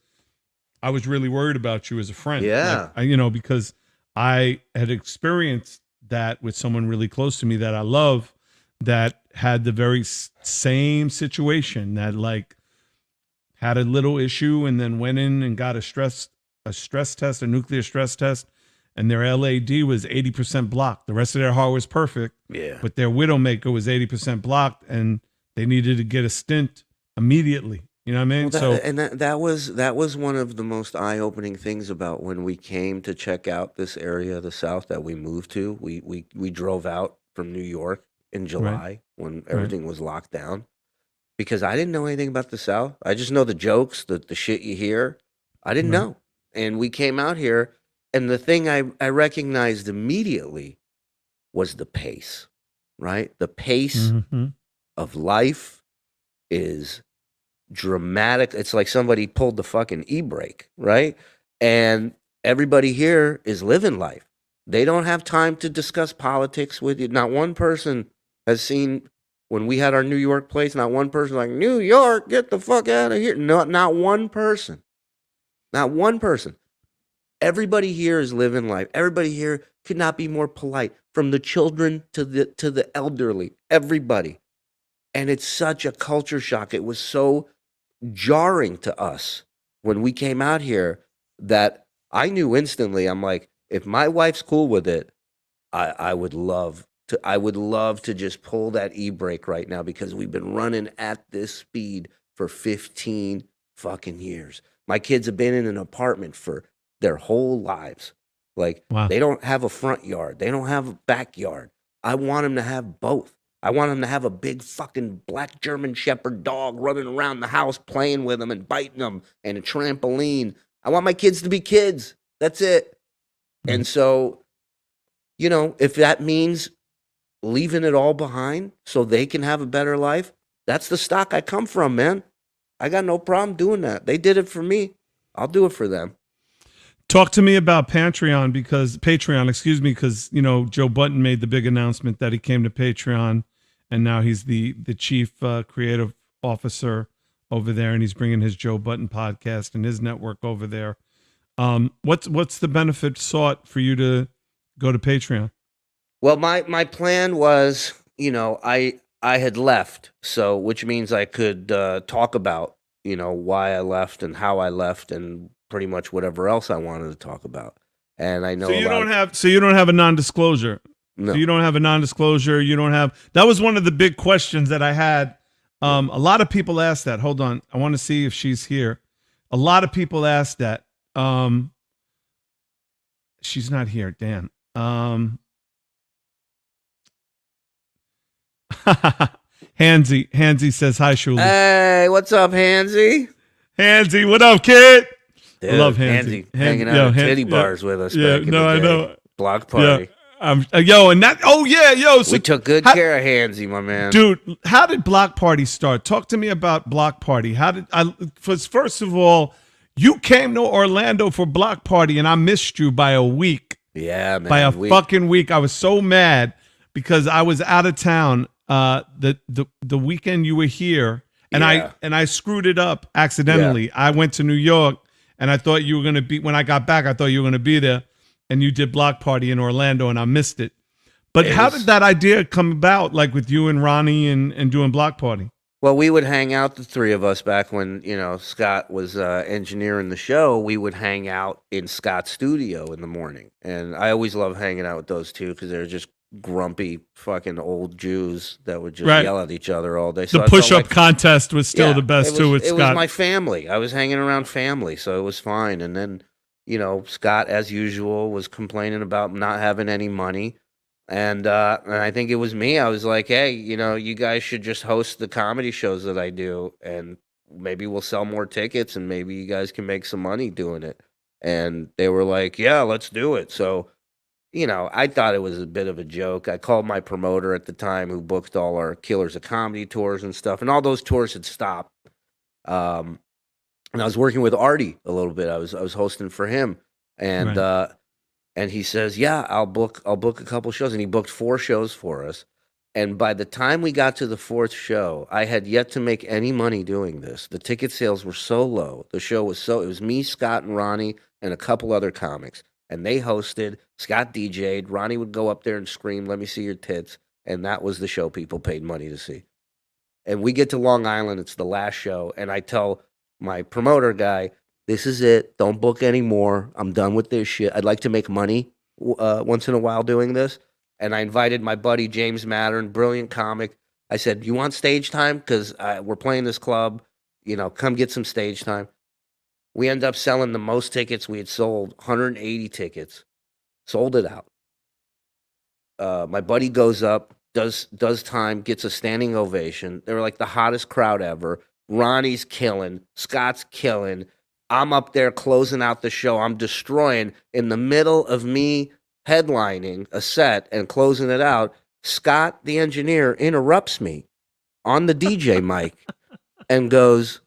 I was really worried about you as a friend. Yeah. Like, because I had experienced that with someone really close to me that I love, that had the very same situation, that like had a little issue and then went in and got a stress test, a nuclear stress test, and their LAD was 80% blocked. The rest of their heart was perfect. Yeah. But their widowmaker was 80% blocked, and they needed to get a stint immediately. You know what I mean? That was one of the most eye-opening things about when we came to check out this area of the South that we moved to. We drove out from New York in July when everything was locked down, because I didn't know anything about the South. I just know the jokes, the shit you hear. I didn't know. And we came out here, and the thing I recognized immediately was the pace, right? The pace of life is dramatic. It's like somebody pulled the fucking e-brake, right? And everybody here is living life. They don't have time to discuss politics with you. Not one person has seen, when we had our New York place, not one person like, New York, get the fuck out of here. No, not one person. Not one person. Everybody here is living life. Everybody here could not be more polite, from the children to the elderly, everybody. And it's such a culture shock. It was so jarring to us when we came out here that I knew instantly. I'm like, if my wife's cool with it, I would love to just pull that e-brake right now, because we've been running at this speed for 15 fucking years. My kids have been in an apartment for their whole lives. Like, They don't have a front yard. They don't have a backyard. I want them to have both. I want them to have a big fucking black German Shepherd dog running around the house playing with them and biting them, and a trampoline. I want my kids to be kids. That's it. And so, if that means leaving it all behind so they can have a better life, that's the stock I come from, man. I got no problem doing that. They did it for me. I'll do it for them. Talk to me about Patreon, because Joe Button made the big announcement that he came to Patreon, and now he's the chief creative officer over there, and he's bringing his Joe Button podcast and his network over there. What's the benefit sought for you to go to Patreon? Well, my plan was, I had left, so which means I could talk about, why I left and how I left and pretty much whatever else I wanted to talk about. And I know so you don't have a non-disclosure. No. So you don't have a non-disclosure. You don't have. That was one of the big questions that I had. A lot of people asked that. Hold on, I want to see if she's here. A lot of people asked that. She's not here. Damn. Hansy says hi, Shuli. Hey, what's up, Hansy? Hansy, what up, kid? Dude, I love Hansy. Hanging out at titty bars with us. Yeah, back in the day. I know. Block party. Yeah, we took good care of Hansy, my man. Dude, how did Block Party start? Talk to me about Block Party. First of all, you came to Orlando for Block Party, and I missed you by a week. Yeah, man. By a fucking week. I was so mad because I was out of town the weekend you were here, and I screwed it up accidentally. Yeah. I went to New York, and I thought you were going to be, when I got back, I thought you were going to be there, and you did Block Party in Orlando, and I missed it. But how did that idea come about, like with you and Ronnie and doing Block Party? Well, we would hang out, the three of us, back when, Scott was engineering the show. We would hang out in Scott's studio in the morning. And I always love hanging out with those two because they're just grumpy fucking old Jews that would just Right. yell at each other all day. The push-up contest was still the best too with It Scott. was my family. I was hanging around family, so it was fine. And then, Scott, as usual, was complaining about not having any money. And I think it was me. I was like, hey, you guys should just host the comedy shows that I do, and maybe we'll sell more tickets, and maybe you guys can make some money doing it. And they were like, yeah, let's do it. So, I thought it was a bit of a joke. I called my promoter at the time who booked all our Killers of Comedy tours and stuff, and all those tours had stopped. And I was working with Artie a little bit. I was hosting for him, and Right. and he says, "Yeah, I'll book a couple shows." And he booked 4 shows for us. And by the time we got to the 4th show, I had yet to make any money doing this. The ticket sales were so low. The show was it was me, Scott, and Ronnie, and a couple other comics. And they hosted. Scott DJ'd. Ronnie would go up there and scream, "Let me see your tits." And that was the show people paid money to see. And we get to Long Island. It's the last show. And I tell my promoter guy, this is it. Don't book anymore. I'm done with this shit. I'd like to make money once in a while doing this. And I invited my buddy James Mattern, brilliant comic. I said, you want stage time? Because we're playing this club. Come get some stage time. We end up selling the most tickets we had sold, 180 tickets. Sold it out. My buddy goes up, does time, gets a standing ovation. They were like the hottest crowd ever. Ronnie's killing. Scott's killing. I'm up there closing out the show. I'm destroying. In the middle of me headlining a set and closing it out, Scott, the engineer, interrupts me on the DJ mic and goes,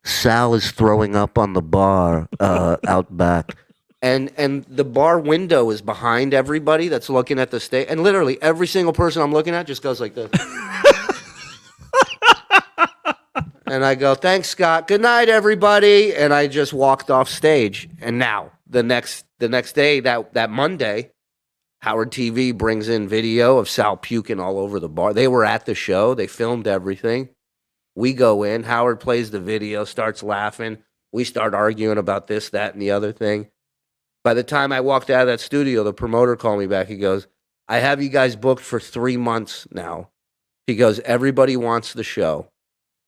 Sal is throwing up on the bar out back. And the bar window is behind everybody that's looking at the stage. And literally every single person I'm looking at just goes like this. And I go, thanks, Scott. Good night, everybody. And I just walked off stage. And now, the next day, that Monday, Howard TV brings in video of Sal puking all over the bar. They were at the show. They filmed everything. We go in. Howard plays the video, starts laughing. We start arguing about this, that, and the other thing. By the time I walked out of that studio, the promoter called me back. He goes, I have you guys booked for 3 months now. He goes, everybody wants the show.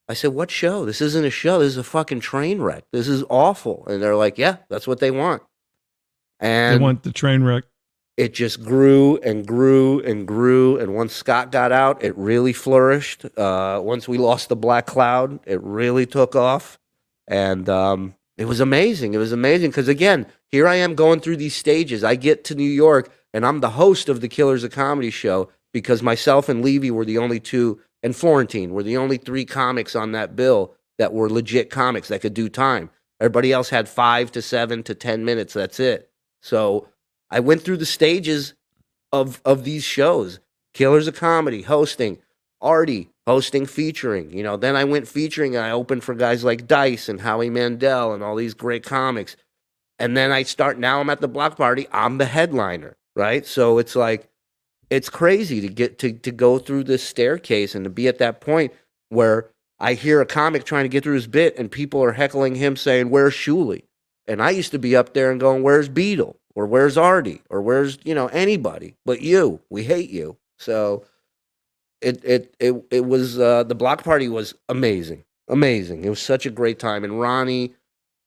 I said, what show? This isn't a show. This is a fucking train wreck. This is awful. And they're like, yeah, that's what they want. And they want the train wreck. It just grew and grew and grew. And once Scott got out, it really flourished. Once we lost the Black Cloud, it really took off. And it was amazing. It was amazing because, again, here I am going through these stages. I get to New York, and I'm the host of the Killers of Comedy show because myself and Levy were the only two, and Florentine were the only 3 comics on that bill that were legit comics that could do time. Everybody else had 5 to 7 to 10 minutes. That's it. So I went through the stages of these shows. Killers of Comedy, hosting. Artie, hosting, featuring. Then I went featuring, and I opened for guys like Dice and Howie Mandel and all these great comics. And then now I'm at the block party. I'm the headliner, right? So it's like, it's crazy to get to go through this staircase and to be at that point where I hear a comic trying to get through his bit and people are heckling him saying, where's Shuli? And I used to be up there and going, where's Beetle? Or where's Artie? Or where's, anybody but you? We hate you. So it was, the block party was amazing. Amazing. It was such a great time. And Ronnie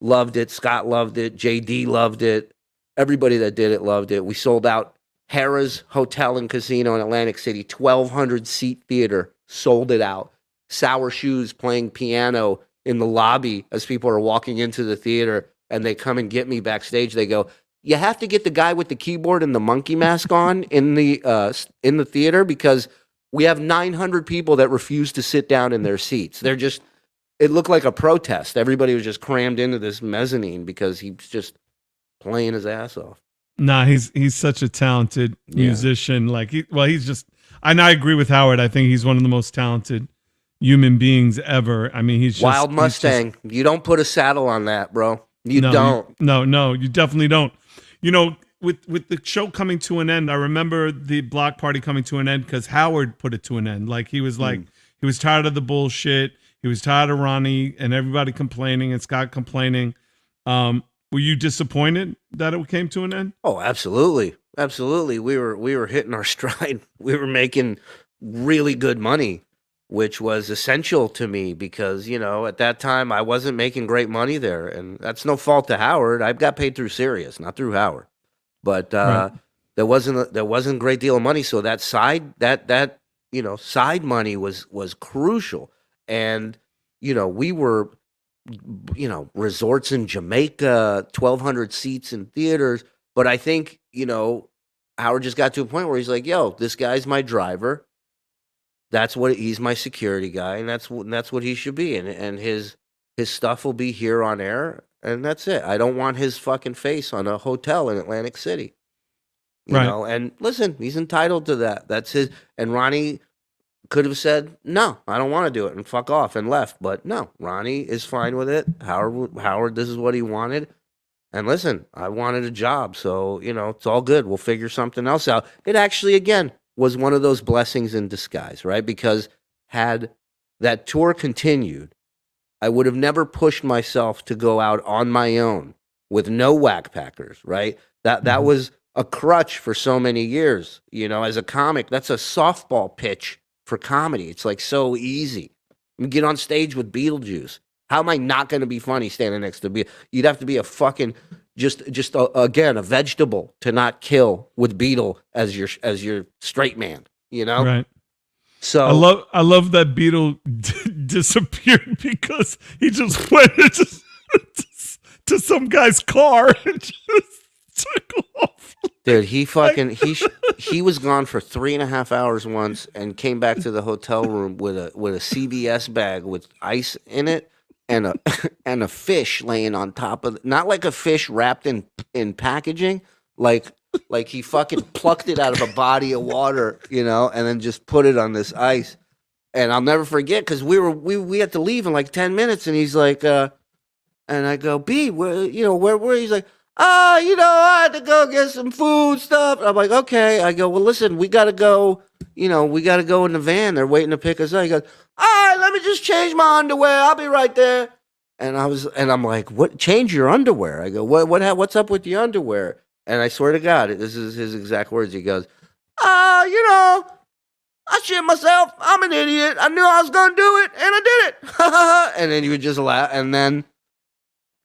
loved it. Scott loved it. JD loved it. Everybody that did it loved it. We sold out Harrah's Hotel and Casino in Atlantic City, 1,200 seat theater, sold it out. Sour Shoes playing piano in the lobby as people are walking into the theater, and they come and get me backstage. They go, you have to get the guy with the keyboard and the monkey mask on in the theater because we have 900 people that refuse to sit down in their seats. It looked like a protest. Everybody was just crammed into this mezzanine because he's just playing his ass off. Nah, he's such a talented musician. He's just, and I agree with Howard. I think he's one of the most talented human beings ever. I mean, he's just Wild Mustang. You don't put a saddle on that, bro. You don't. No, you definitely don't. With the show coming to an end, I remember the block party coming to an end because Howard put it to an end. Like he was like, He was tired of the bullshit. He was tired of Ronnie and everybody complaining and Scott complaining. Were you disappointed that it came to an end? Oh, absolutely. Absolutely. We were hitting our stride. We were making really good money, which was essential to me because, at that time I wasn't making great money there. And that's no fault to Howard. I got paid through Sirius, not through Howard. But Right. there wasn't a great deal of money. So that side side money was crucial. And, we were resorts in Jamaica, 1,200 seats in theaters. But I think, Howard just got to a point where he's like, yo, this guy's my driver. He's my security guy. And that's what he should be. And his stuff will be here on air. And that's it. I don't want his fucking face on a hotel in Atlantic City. Right. And listen, he's entitled to that. That's his. And Ronnie could have said, no, I don't want to do it and fuck off and left. But no, Ronnie is fine with it. Howard, this is what he wanted. And listen, I wanted a job. So, it's all good. We'll figure something else out. It actually, again, was one of those blessings in disguise, right? Because had that tour continued, I would have never pushed myself to go out on my own with no Wack Packers, right? That was a crutch for so many years. As a comic, that's a softball pitch for comedy. It's like so easy. You get on stage with Beetlejuice. How am I not going to be funny standing next to Beetlejuice? You'd have to be a fucking again a vegetable to not kill with Beetle as your straight man. Right. So I love that Beetle disappeared because he just went to some guy's car and just took off. Dude, he was gone for 3.5 hours once and came back to the hotel room with a CVS bag with ice in it and a fish laying on top of not like a fish wrapped in packaging, like he fucking plucked it out of a body of water, and then just put it on this ice. And I'll never forget because we had to leave in like 10 minutes, and he's like, and I go, B, where he's like, I had to go get some food stuff. I'm like, okay. I go, well, listen, we got to go, in the van. They're waiting to pick us up. He goes, all right, let me just change my underwear. I'll be right there. And I'm like, what? Change your underwear? I go, what's up with the underwear? And I swear to God, this is his exact words. He goes, I shit myself. I'm an idiot. I knew I was going to do it, and I did it. And then you would just laugh. And then,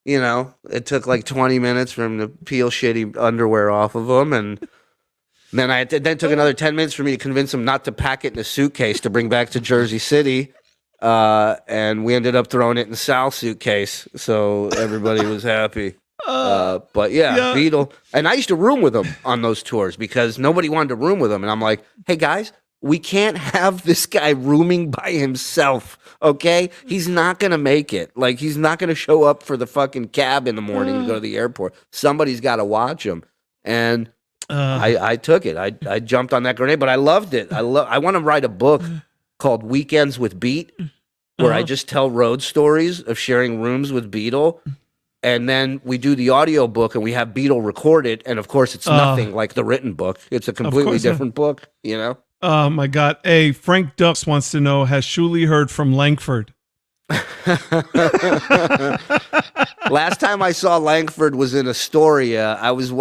it took like 20 minutes for him to peel shitty underwear off of him. And then then took another 10 minutes for me to convince him not to pack it in a suitcase to bring back to Jersey City. And we ended up throwing it in Sal's suitcase. So everybody was happy. But yeah, Beetle. And I used to room with him on those tours because nobody wanted to room with him. And I'm like, hey guys, we can't have this guy rooming by himself, okay? He's not going to make it. Like, he's not going to show up for the fucking cab in the morning to go to the airport. Somebody's got to watch him. And I took it. I jumped on that grenade, but I loved it. I want to write a book called Weekends with Beat, where I just tell road stories of sharing rooms with Beetle. And then we do the audio book and we have Beetle record it. And of course, it's nothing like the written book. It's a completely different book, Oh my God. Hey, Frank Ducks wants to know, has Shuli heard from Langford? Last time I saw Langford was in Astoria.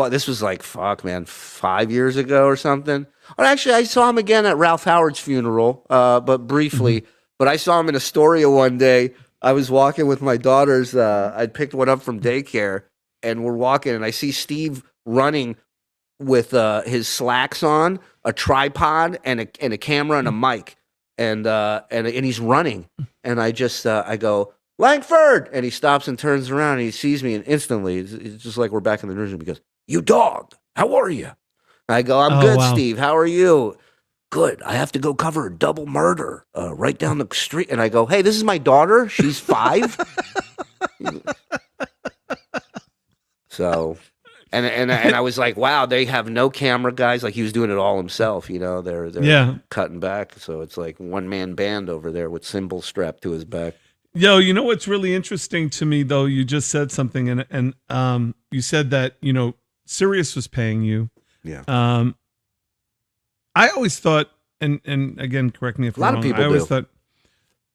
This was like, 5 years ago or something. Or actually, I saw him again at Ralph Howard's funeral, but briefly. But I saw him in Astoria one day. I was walking with my daughters. I'd picked one up from daycare, and we're walking, and I see Steve running with his slacks on, a tripod, and a camera and a mic, and he's running. And I just I go, Langford, and he stops and turns around, and he sees me, and instantly, it's just like we're back in the newsroom. He goes, "You dog, how are you?" I go, "I'm good, wow. Steve. How are you?" "Good. I have to go cover a double murder right down the street." And I go, "Hey, this is my daughter. She's 5." So, and I was like, "Wow, they have no camera guys." Like he was doing it all himself. They're cutting back. So it's like one man band over there with cymbals strapped to his back. Yo, you know what's really interesting to me though? You just said something, and you said that Sirius was paying you. Yeah. I always thought, and again, correct me if I'm wrong. A lot of people I always do. thought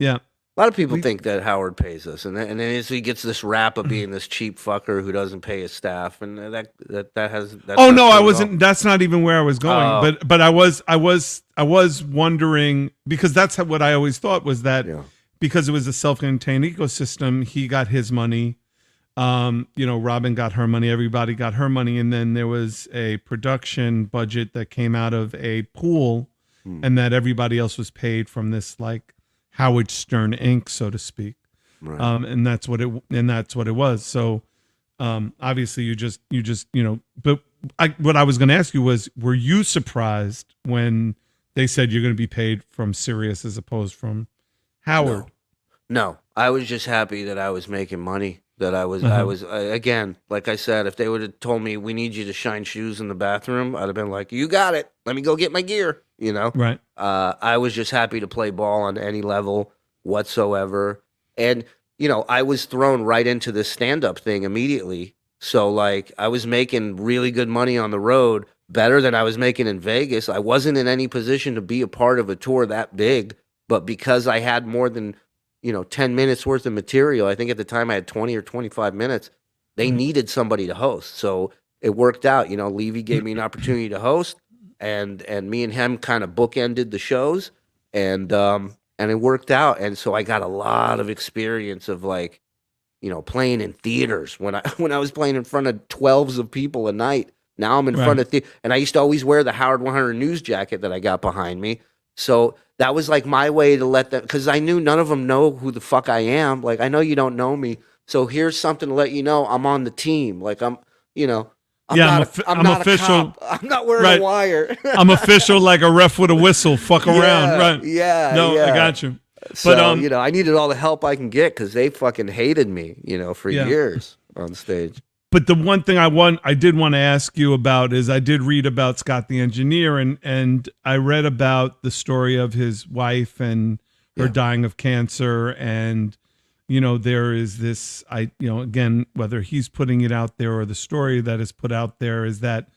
Yeah. A lot of people think that Howard pays us, and then he gets this rap of being this cheap fucker who doesn't pay his staff, and that's Oh not no, true I at wasn't. all. That's not even where I was going. Oh. But I was wondering, because that's what I always thought was that Yeah. because it was a self-contained ecosystem, he got his money. Robin got her money. Everybody got her money, and then there was a production budget that came out of a pool, and that everybody else was paid from this like Howard Stern Inc., so to speak. Right. And that's what it was. So obviously you just but what I was going to ask you was, were you surprised when they said you're going to be paid from Sirius as opposed from Howard? No, I was just happy that I was making money. That I was again, like I said, if they would have told me we need you to shine shoes in the bathroom, I'd have been like, you got it. Let me go get my gear. Right. I was just happy to play ball on any level whatsoever. And, I was thrown right into this stand-up thing immediately. So, like, I was making really good money on the road, better than I was making in Vegas. I wasn't in any position to be a part of a tour that big, but because I had more than, 10 minutes worth of material, I think at the time I had 20 or 25 minutes, they needed somebody to host. So it worked out. Levy gave me an opportunity to host. And me and him kind of bookended the shows, and it worked out. And so I got a lot of experience of like, playing in theaters when I was playing in front of 12s of people a night. Now I'm in front of and I used to always wear the Howard 100 news jacket that I got behind me. So that was like my way to let them, because I knew none of them know who the fuck I am. Like, I know you don't know me, so here's something to let you know I'm on the team. Like I'm not official. A cop. I'm not wearing a wire. I'm official, like a ref with a whistle. Fuck around, right? Yeah. No, yeah. I got you. So, But I needed all the help I can get because they fucking hated me, for years on stage. But the one thing I did want to ask you about is I did read about Scott the engineer, and I read about the story of his wife and her dying of cancer, and there is this, again, whether he's putting it out there or the story that is put out there is that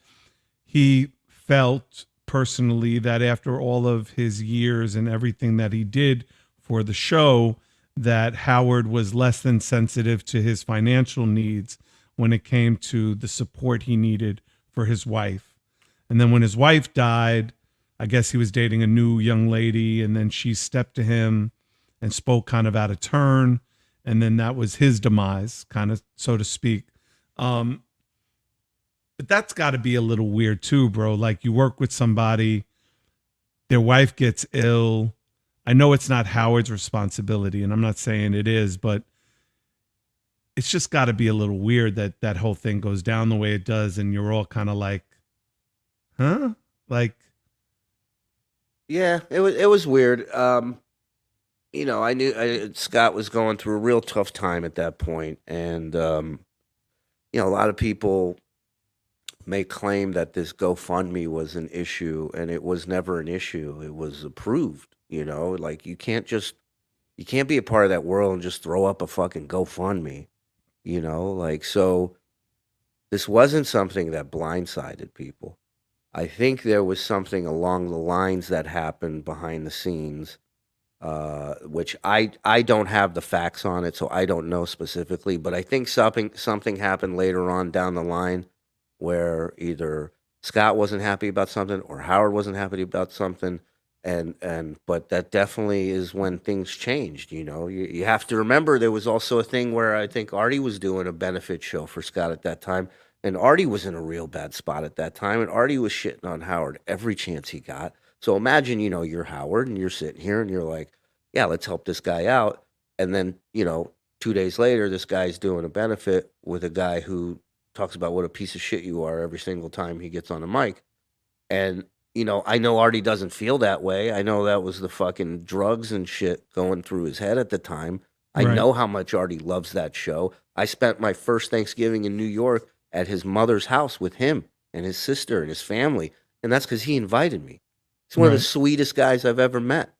he felt personally that after all of his years and everything that he did for the show, that Howard was less than sensitive to his financial needs when it came to the support he needed for his wife. And then when his wife died, I guess he was dating a new young lady, and then she stepped to him and spoke kind of out of turn. And then that was his demise, kind of, so to speak. But that's got to be a little weird too, bro. Like, you work with somebody, their wife gets ill. I know it's not Howard's responsibility, and I'm not saying it is, but it's just got to be a little weird that that whole thing goes down the way it does, and you're all kind of like, huh? Like, yeah, it was weird. I knew Scott was going through a real tough time at that point, and a lot of people may claim that this GoFundMe was an issue, and it was never an issue. It was approved. Like, you can't be a part of that world and just throw up a fucking GoFundMe. So this wasn't something that blindsided people. I think there was something along the lines that happened behind the scenes, which I don't have the facts on it, so I don't know specifically, but I think something happened later on down the line where either Scott wasn't happy about something or Howard wasn't happy about something. But that definitely is when things changed. You have to remember there was also a thing where I think Artie was doing a benefit show for Scott at that time, and Artie was in a real bad spot at that time, and Artie was shitting on Howard every chance he got. So imagine, you're Howard and you're sitting here and you're like, yeah, let's help this guy out. And then, 2 days later, this guy's doing a benefit with a guy who talks about what a piece of shit you are every single time he gets on a mic. And I know Artie doesn't feel that way. I know that was the fucking drugs and shit going through his head at the time. I know how much Artie loves that show. I spent my first Thanksgiving in New York at his mother's house with him and his sister and his family. And that's because he invited me. He's one of the sweetest guys I've ever met.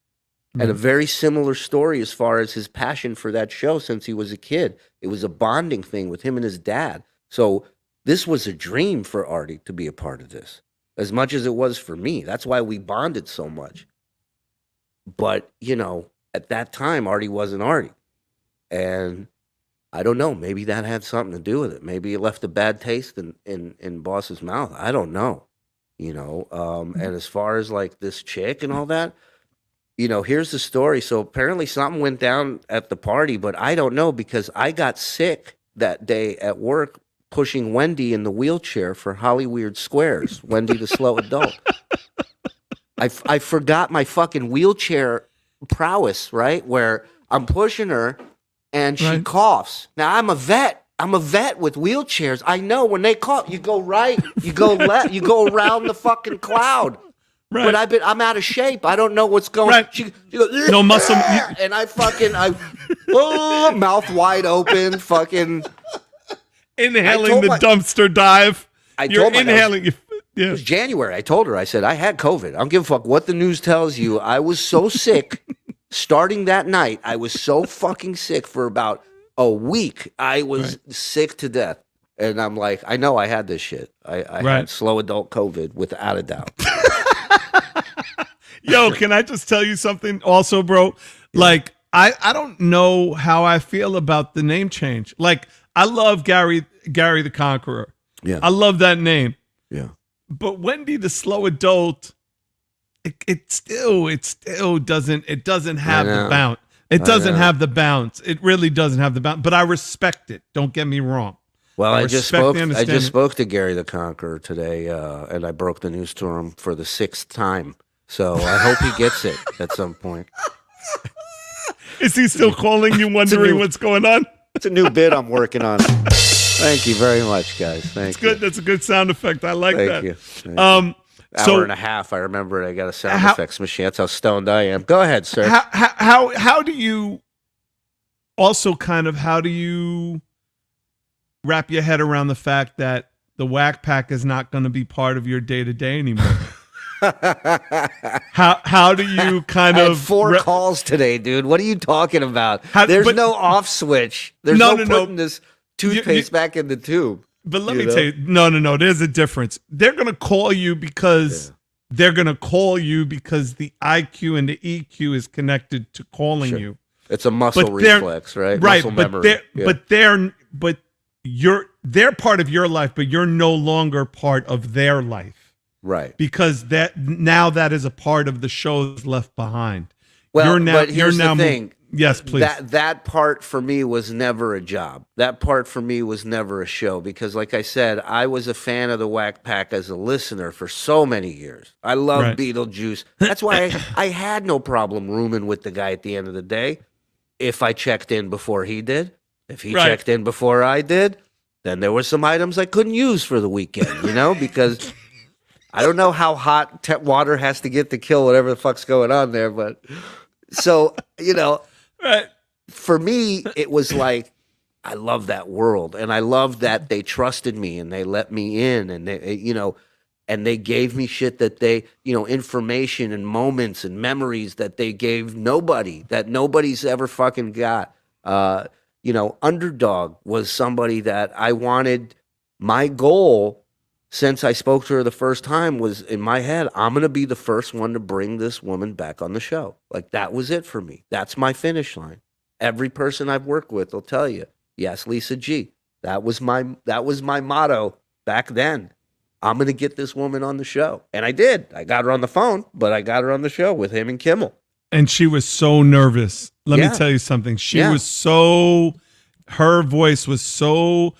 And a very similar story as far as his passion for that show since he was a kid. It was a bonding thing with him and his dad. So this was a dream for Artie to be a part of this, as much as it was for me. That's why we bonded so much. But, at that time, Artie wasn't Artie. And I don't know. Maybe that had something to do with it. Maybe it left a bad taste in Boss's mouth. I don't know. And as far as like this chick and all that, here's the story. So apparently something went down at the party, but I don't know because I got sick that day at work pushing Wendy in the wheelchair for Hollyweird Squares, Wendy the slow adult. I forgot my fucking wheelchair prowess, right? Where I'm pushing her and she coughs. Now I'm a vet. I'm a vet with wheelchairs. I know when they cough, you go right, you go left, you go around the fucking cloud. Right. But I'm out of shape. I don't know what's going on. Right. She goes, no muscle. And mouth wide open, fucking inhaling the dumpster dive. You're inhaling. It was January. I told her, I said, I had COVID. I don't give a fuck what the news tells you. I was so sick starting that night. I was so fucking sick for about a week. I was sick to death. And I'm like, I know I had this shit. I had slow adult COVID without a doubt. Yo, can I just tell you something also, bro? Like, I don't know how I feel about the name change. Like, I love Gary the Conqueror. Yeah. I love that name. Yeah. But Wendy the slow adult, it still doesn't have the bounce. It doesn't have the bounce. It really doesn't have the bounce. But I respect it. Don't get me wrong. Well, I just spoke to Gary the Conqueror today, and I broke the news to him for the 6th time. So I hope he gets it at some point. Is he still calling you, wondering what's going on? It's a new bit I'm working on. Thank you very much, guys. Thank you. Good. That's a good sound effect. I like that. Thank you. Hour and a half. I remember it. I got a sound effects machine. That's how stoned I am. Go ahead, sir. How do you also how do you wrap your head around the fact that the Wack Pack is not going to be part of your day-to-day anymore? How do you I had 4 calls today, dude? What are you talking about? There's no off switch. There's no putting this toothpaste back in the tube. But let me tell you, no, there's a difference. They're going to call you because the IQ and the EQ is connected to calling you. It's a muscle reflex, right? Right, muscle memory. They're part of your life, but you're no longer part of their life. Right. Because that is a part of the show's left behind. Well, but here's the thing. Yes, please. That part for me was never a job. That part for me was never a show because, like I said, I was a fan of the Wack Pack as a listener for so many years. I love Beetlejuice. That's why I had no problem rooming with the guy at the end of the day. If I checked in before he did, if he checked in before I did, then there were some items I couldn't use for the weekend, because I don't know how hot water has to get to kill whatever the fuck's going on there, but so, for me, it was like, I love that world. And I love that they trusted me and they let me in and and they gave me shit that they, information and moments and memories that they gave nobody, that nobody's ever fucking got. Underdog was somebody that I wanted. My goal since I spoke to her the first time was in my head, I'm going to be the first one to bring this woman back on the show. Like that was it for me. That's my finish line. Every person I've worked with will tell you, yes, Lisa G. That was my motto back then. I'm going to get this woman on the show. And I did. I got her on the phone, but I got her on the show with him and Kimmel. And she was so nervous. Let me tell you something. She was so, her voice was so,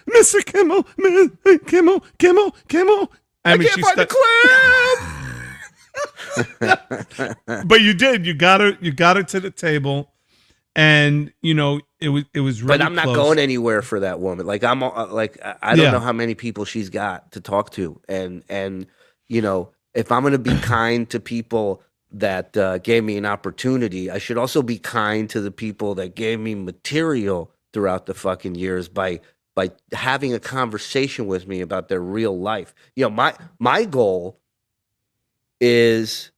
Mr. Kimmel. I mean, can't find the clip. But you did. You got her to the table, and it was really. But I'm not close. going anywhere for that woman. Like I don't know how many people she's got to talk to, and if I'm going to be kind to people that gave me an opportunity, I should also be kind to the people that gave me material throughout the fucking years by having a conversation with me about their real life. My goal is,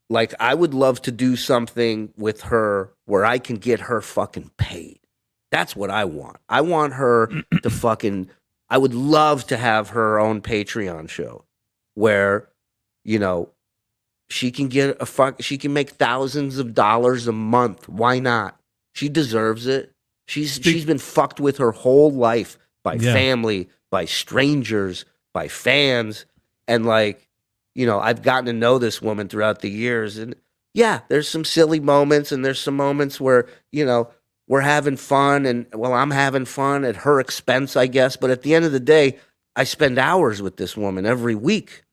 like, I would love to do something with her where I can get her fucking paid. That's what I want. I want her to fucking, I would love to have her own Patreon show where, she can she can make thousands of dollars a month. Why not? She deserves it. She's been fucked with her whole life by family, by strangers, by fans. And like, you know, I've gotten to know this woman throughout the years. And yeah, there's some silly moments and there's some moments where, you know, we're having fun and well, I'm having fun at her expense, I guess. But at the end of the day, I spend hours with this woman every week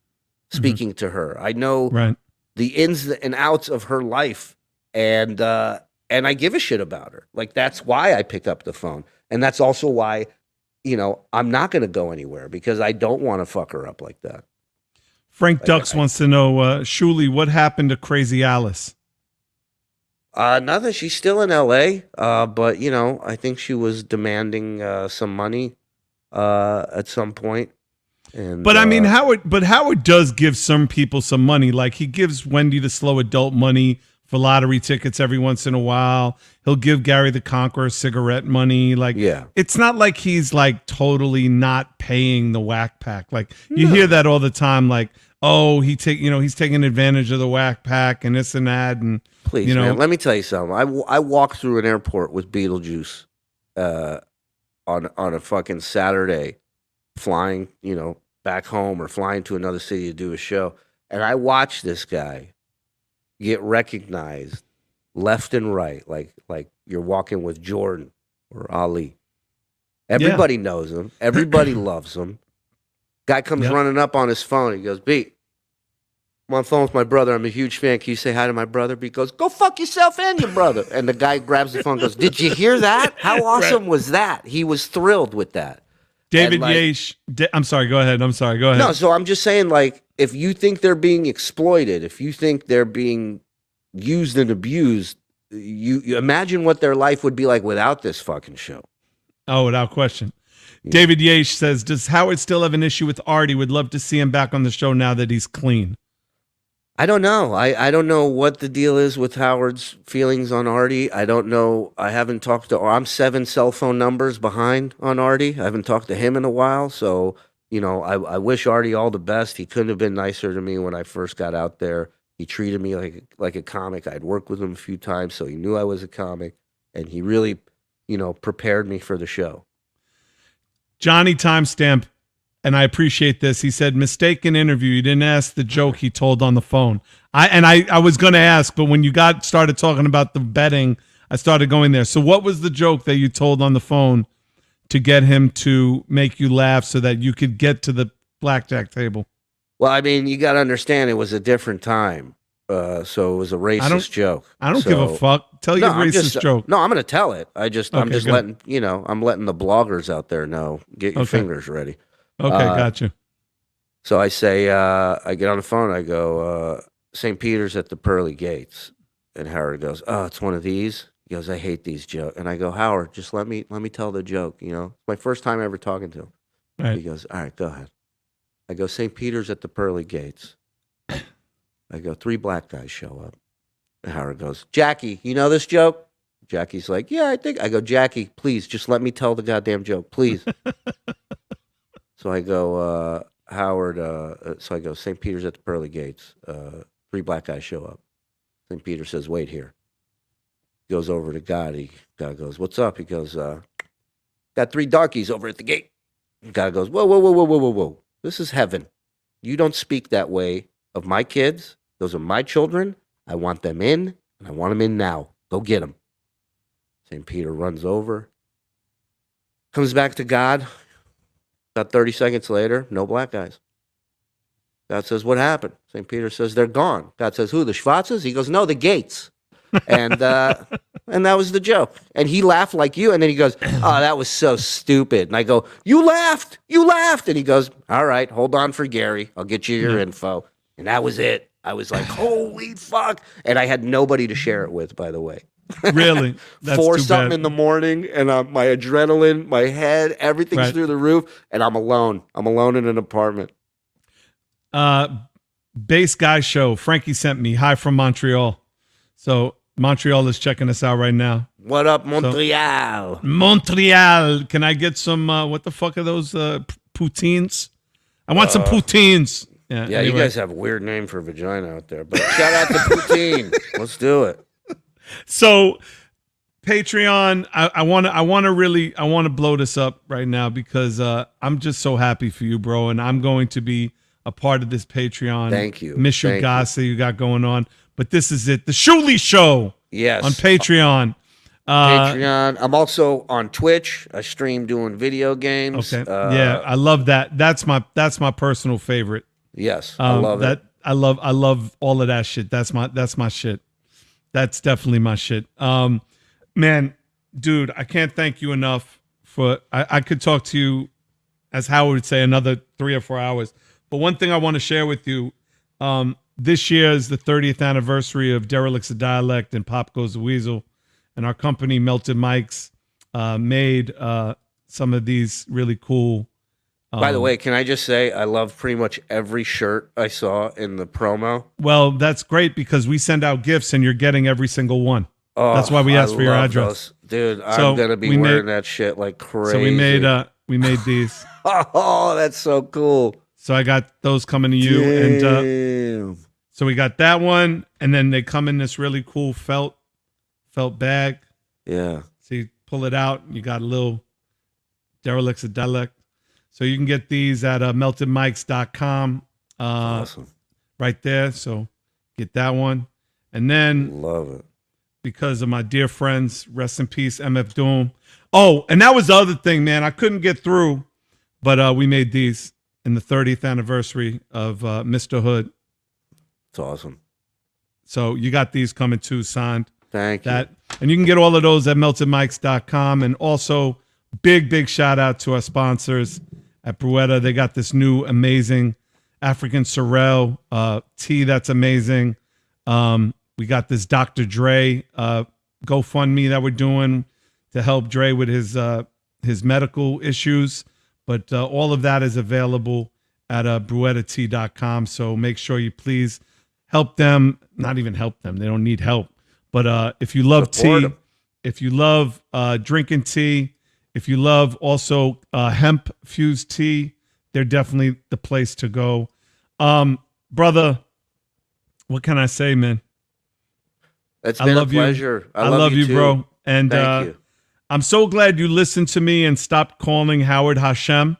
speaking to her. I know the ins and outs of her life. And I give a shit about her. Like, that's why I pick up the phone. And that's also why, you know, I'm not going to go anywhere because I don't want to fuck her up like that. Frank Dux wants to know, Shuli, what happened to Crazy Alice? Nothing. She's still in L.A., but, you know, I think she was demanding some money at some point. And, but I mean, Howard does give some people some money. Like, he gives Wendy the Slow Adult money for lottery tickets every once in a while. He'll give Gary the Conqueror cigarette money. Like, it's not like he's like totally not paying the Wack Pack. Like, you hear that all the time. Like, oh, he's taking advantage of the Wack Pack and this and that. And please, you know, man, let me tell you something. I walked through an airport with Beetlejuice on a fucking Saturday, flying, you know, back home or flying to another city to do a show, and I watched this guy get recognized left and right, like you're walking with Jordan or Ali. Everybody knows him. Everybody loves him. Guy comes running up on his phone. He goes, "B, I'm on the phone with my brother. I'm a huge fan. Can you say hi to my brother?" B goes, "Go fuck yourself and your brother." And the guy grabs the phone and goes, "Did you hear that? How awesome was that?" He was thrilled with that. David Yash. I'm sorry. Go ahead. No, so I'm just saying, like, if you think they're being exploited, if you think they're being used and abused, you imagine what their life would be like without this fucking show. Oh, without question. Yeah. David Yash says, does Howard still have an issue with Artie? Would love to see him back on the show now that he's clean. I don't know. I don't know what the deal is with Howard's feelings on Artie. I don't know. I haven't talked to. I'm 7 cell phone numbers behind on Artie. I haven't talked to him in a while. So, you know, I wish Artie all the best. He couldn't have been nicer to me when I first got out there. He treated me like a comic. I'd worked with him a few times, so he knew I was a comic, and he really, you know, prepared me for the show. Johnny Timestamp. And I appreciate this. He said, mistaken interview. You didn't ask the joke he told on the phone. I was going to ask, but when you started talking about the betting, I started going there. So what was the joke that you told on the phone to get him to make you laugh so that you could get to the blackjack table? Well, I mean, you got to understand it was a different time. So it was a racist joke. I don't give a fuck. Tell your racist joke. No, I'm going to tell it. I'm just letting, you know, I'm letting the bloggers out there know. Get your fingers ready. Okay, gotcha. So I say, I get on the phone. I go, St. Peter's at the pearly gates, and Howard goes, "Oh, it's one of these." He goes, "I hate these jokes." And I go, "Howard, just let me tell the joke. You know, it's my first time ever talking to him." Right. He goes, "All right, go ahead." I go, "St. Peter's at the pearly gates." I go, 3 black guys show up. And Howard goes, "Jackie, you know this joke?" Jackie's like, "Yeah, I think." I go, "Jackie, please, just let me tell the goddamn joke, please." So I go, Howard, so I go, "St. Peter's at the pearly gates. 3 black guys show up." St. Peter says, "Wait here." He goes over to God. God goes, "What's up?" He goes, "Got 3 darkies over at the gate." God goes, "Whoa, whoa, whoa, whoa, whoa, whoa, whoa. This is heaven. You don't speak that way of my kids. Those are my children. I want them in, and I want them in now. Go get them." St. Peter runs over, comes back to God. About 30 seconds later, no black guys. God says, "What happened?" St. Peter says, "They're gone." God says, "Who, the Schwarzes?" He goes, "No, the Gates." And that was the joke. And he laughed like you. And then he goes, "Oh, that was so stupid." And I go, You laughed. And he goes, "All right, hold on for Gary. I'll get you your info." And that was it. I was like, holy fuck. And I had nobody to share it with, by the way. Really? That's 4 too something bad. in the morning, and my adrenaline, my head, everything's through the roof, and I'm alone. I'm alone in an apartment. Bass Guy Show. Frankie sent me. Hi from Montreal. So Montreal is checking us out right now. What up, Montreal? Montreal. Can I get some, what the fuck are those poutines? I want some poutines. Yeah, anyway. you guys have a weird name for vagina out there. But shout out to Poutine. Let's do it. So Patreon, I want to blow this up right now because I'm just so happy for you, bro, and I'm going to be a part of this Patreon. Thank you. Mishugasa you got going on, but this is it, the Shuli Show. Yes, on Patreon. Patreon. I'm also on Twitch. I stream doing video games. Okay, yeah, I love that. That's my personal favorite. Yes, I love it. I love all of that shit. That's my shit. That's definitely my shit. Man, dude, I can't thank you enough for. I could talk to you, as Howard would say, another 3 or 4 hours. But one thing I want to share with you, this year is the 30th anniversary of Derelicts of Dialect and Pop Goes the Weasel, and our company Melted Mics made some of these really cool. By the way, can I just say I love pretty much every shirt I saw in the promo. Well, that's great because we send out gifts and you're getting every single one. Oh, that's why we asked for your address. Dude, I'm going to be wearing that shit like crazy. So we made these. Oh, that's so cool. So I got those coming to you. Damn. And so we got that one. And then they come in this really cool felt bag. Yeah. So you pull it out. You got a little Derelicts of Dialect. So you can get these at meltedmics.com. Awesome. Right there. So get that one. And then love it. Because of my dear friends, rest in peace, MF Doom. Oh, and that was the other thing, man. I couldn't get through, but we made these in the 30th anniversary of Mr. Hood. It's awesome. So you got these coming too, signed. Thank you. And you can get all of those at meltedmics.com. And also, big shout out to our sponsors at Bruetta. They got this new amazing African Sorrel tea that's amazing. We got this Dr. Dre GoFundMe that we're doing to help Dre with his medical issues. But all of that is available at bruettatea.com. So make sure you please help them. Not even help them. They don't need help. But if you love Support tea, them. if you love drinking tea, if you love also hemp-fused tea, they're definitely the place to go. Brother, what can I say, man? It's been a pleasure. I love you, bro. And thank you. I'm so glad you listened to me and stopped calling Howard Hashem.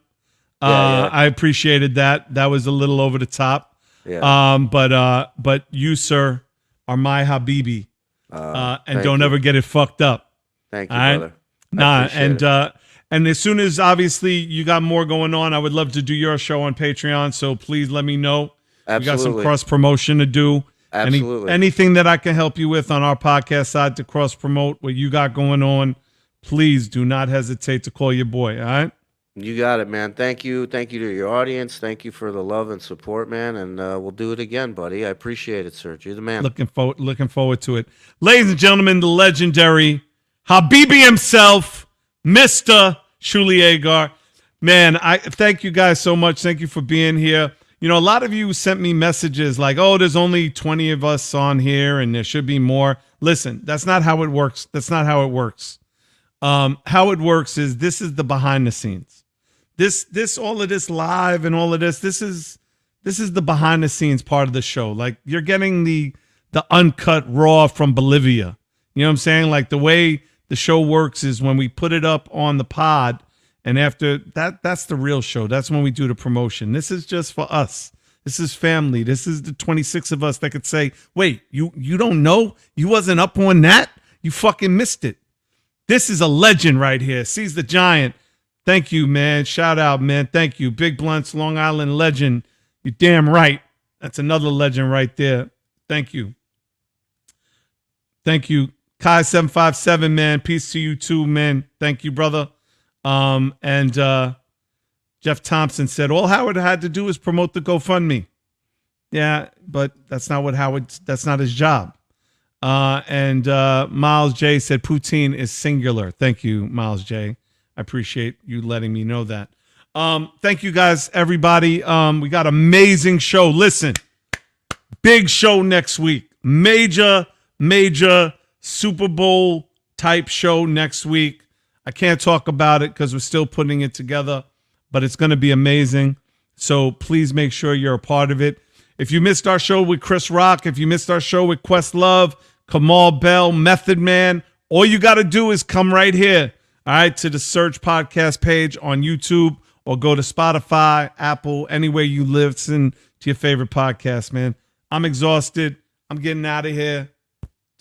Yeah. I appreciated that. That was a little over the top. Yeah. But you, sir, are my Habibi. And don't ever get it fucked up. Thank you, right? brother. Nah, and as soon as obviously you got more going on, I would love to do your show on Patreon. So please let me know. Absolutely. We got some cross promotion to do. Absolutely. Anything that I can help you with on our podcast side to cross promote what you got going on, please do not hesitate to call your boy. All right. You got it, man. Thank you. Thank you to your audience. Thank you for the love and support, man. And we'll do it again, buddy. I appreciate it, Serch. You're the man. Looking forward to it. Ladies and gentlemen, the legendary Habibi himself, Mr. Shulie Jagar. Man, I thank you guys so much. Thank you for being here. You know, a lot of you sent me messages like, oh, there's only 20 of us on here and there should be more. Listen, that's not how it works. That's not how it works. How it works is this is the behind the scenes. This all of this live and all of this is the behind the scenes part of the show. Like you're getting the uncut raw from Bolivia. You know what I'm saying? Like the way the show works is when we put it up on the pod, and after that's the real show. That's when we do the promotion. This is just for us. This is family. This is the 26 of us that could say, wait, you don't know? You wasn't up on that? You fucking missed it. This is a legend right here. Seize the Giant. Thank you, man. Shout out, man. Thank you. Big Blunts, Long Island legend. You're damn right. That's another legend right there. Thank you. Thank you. Kai757, man. Peace to you too, man. Thank you, brother. And Jeff Thompson said, all Howard had to do is promote the GoFundMe. Yeah, but that's not his job. And Miles J said, poutine is singular. Thank you, Miles J. I appreciate you letting me know that. Thank you guys, everybody. We got an amazing show. Listen, big show next week. Major Super Bowl type show next week. I can't talk about it because we're still putting it together, but it's going to be amazing. So please make sure you're a part of it. If you missed our show with Chris Rock, if you missed our show with Questlove, Kamal Bell, Method Man, all you got to do is come right here, all right, to the Serch podcast page on YouTube, or go to Spotify, Apple, anywhere you listen to your favorite podcast, man. I'm exhausted. I'm getting out of here.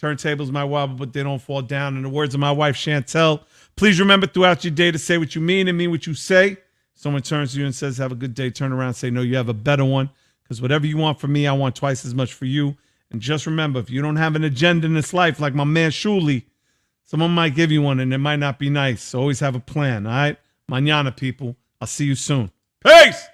Turntables might wobble, but they don't fall down. In the words of my wife, Chantel, please remember throughout your day to say what you mean and mean what you say. Someone turns to you and says, have a good day. Turn around and say, no, you have a better one. Because whatever you want from me, I want twice as much for you. And just remember, if you don't have an agenda in this life, like my man Shuli, someone might give you one and it might not be nice. So always have a plan, all right? Mañana, people. I'll see you soon. Peace!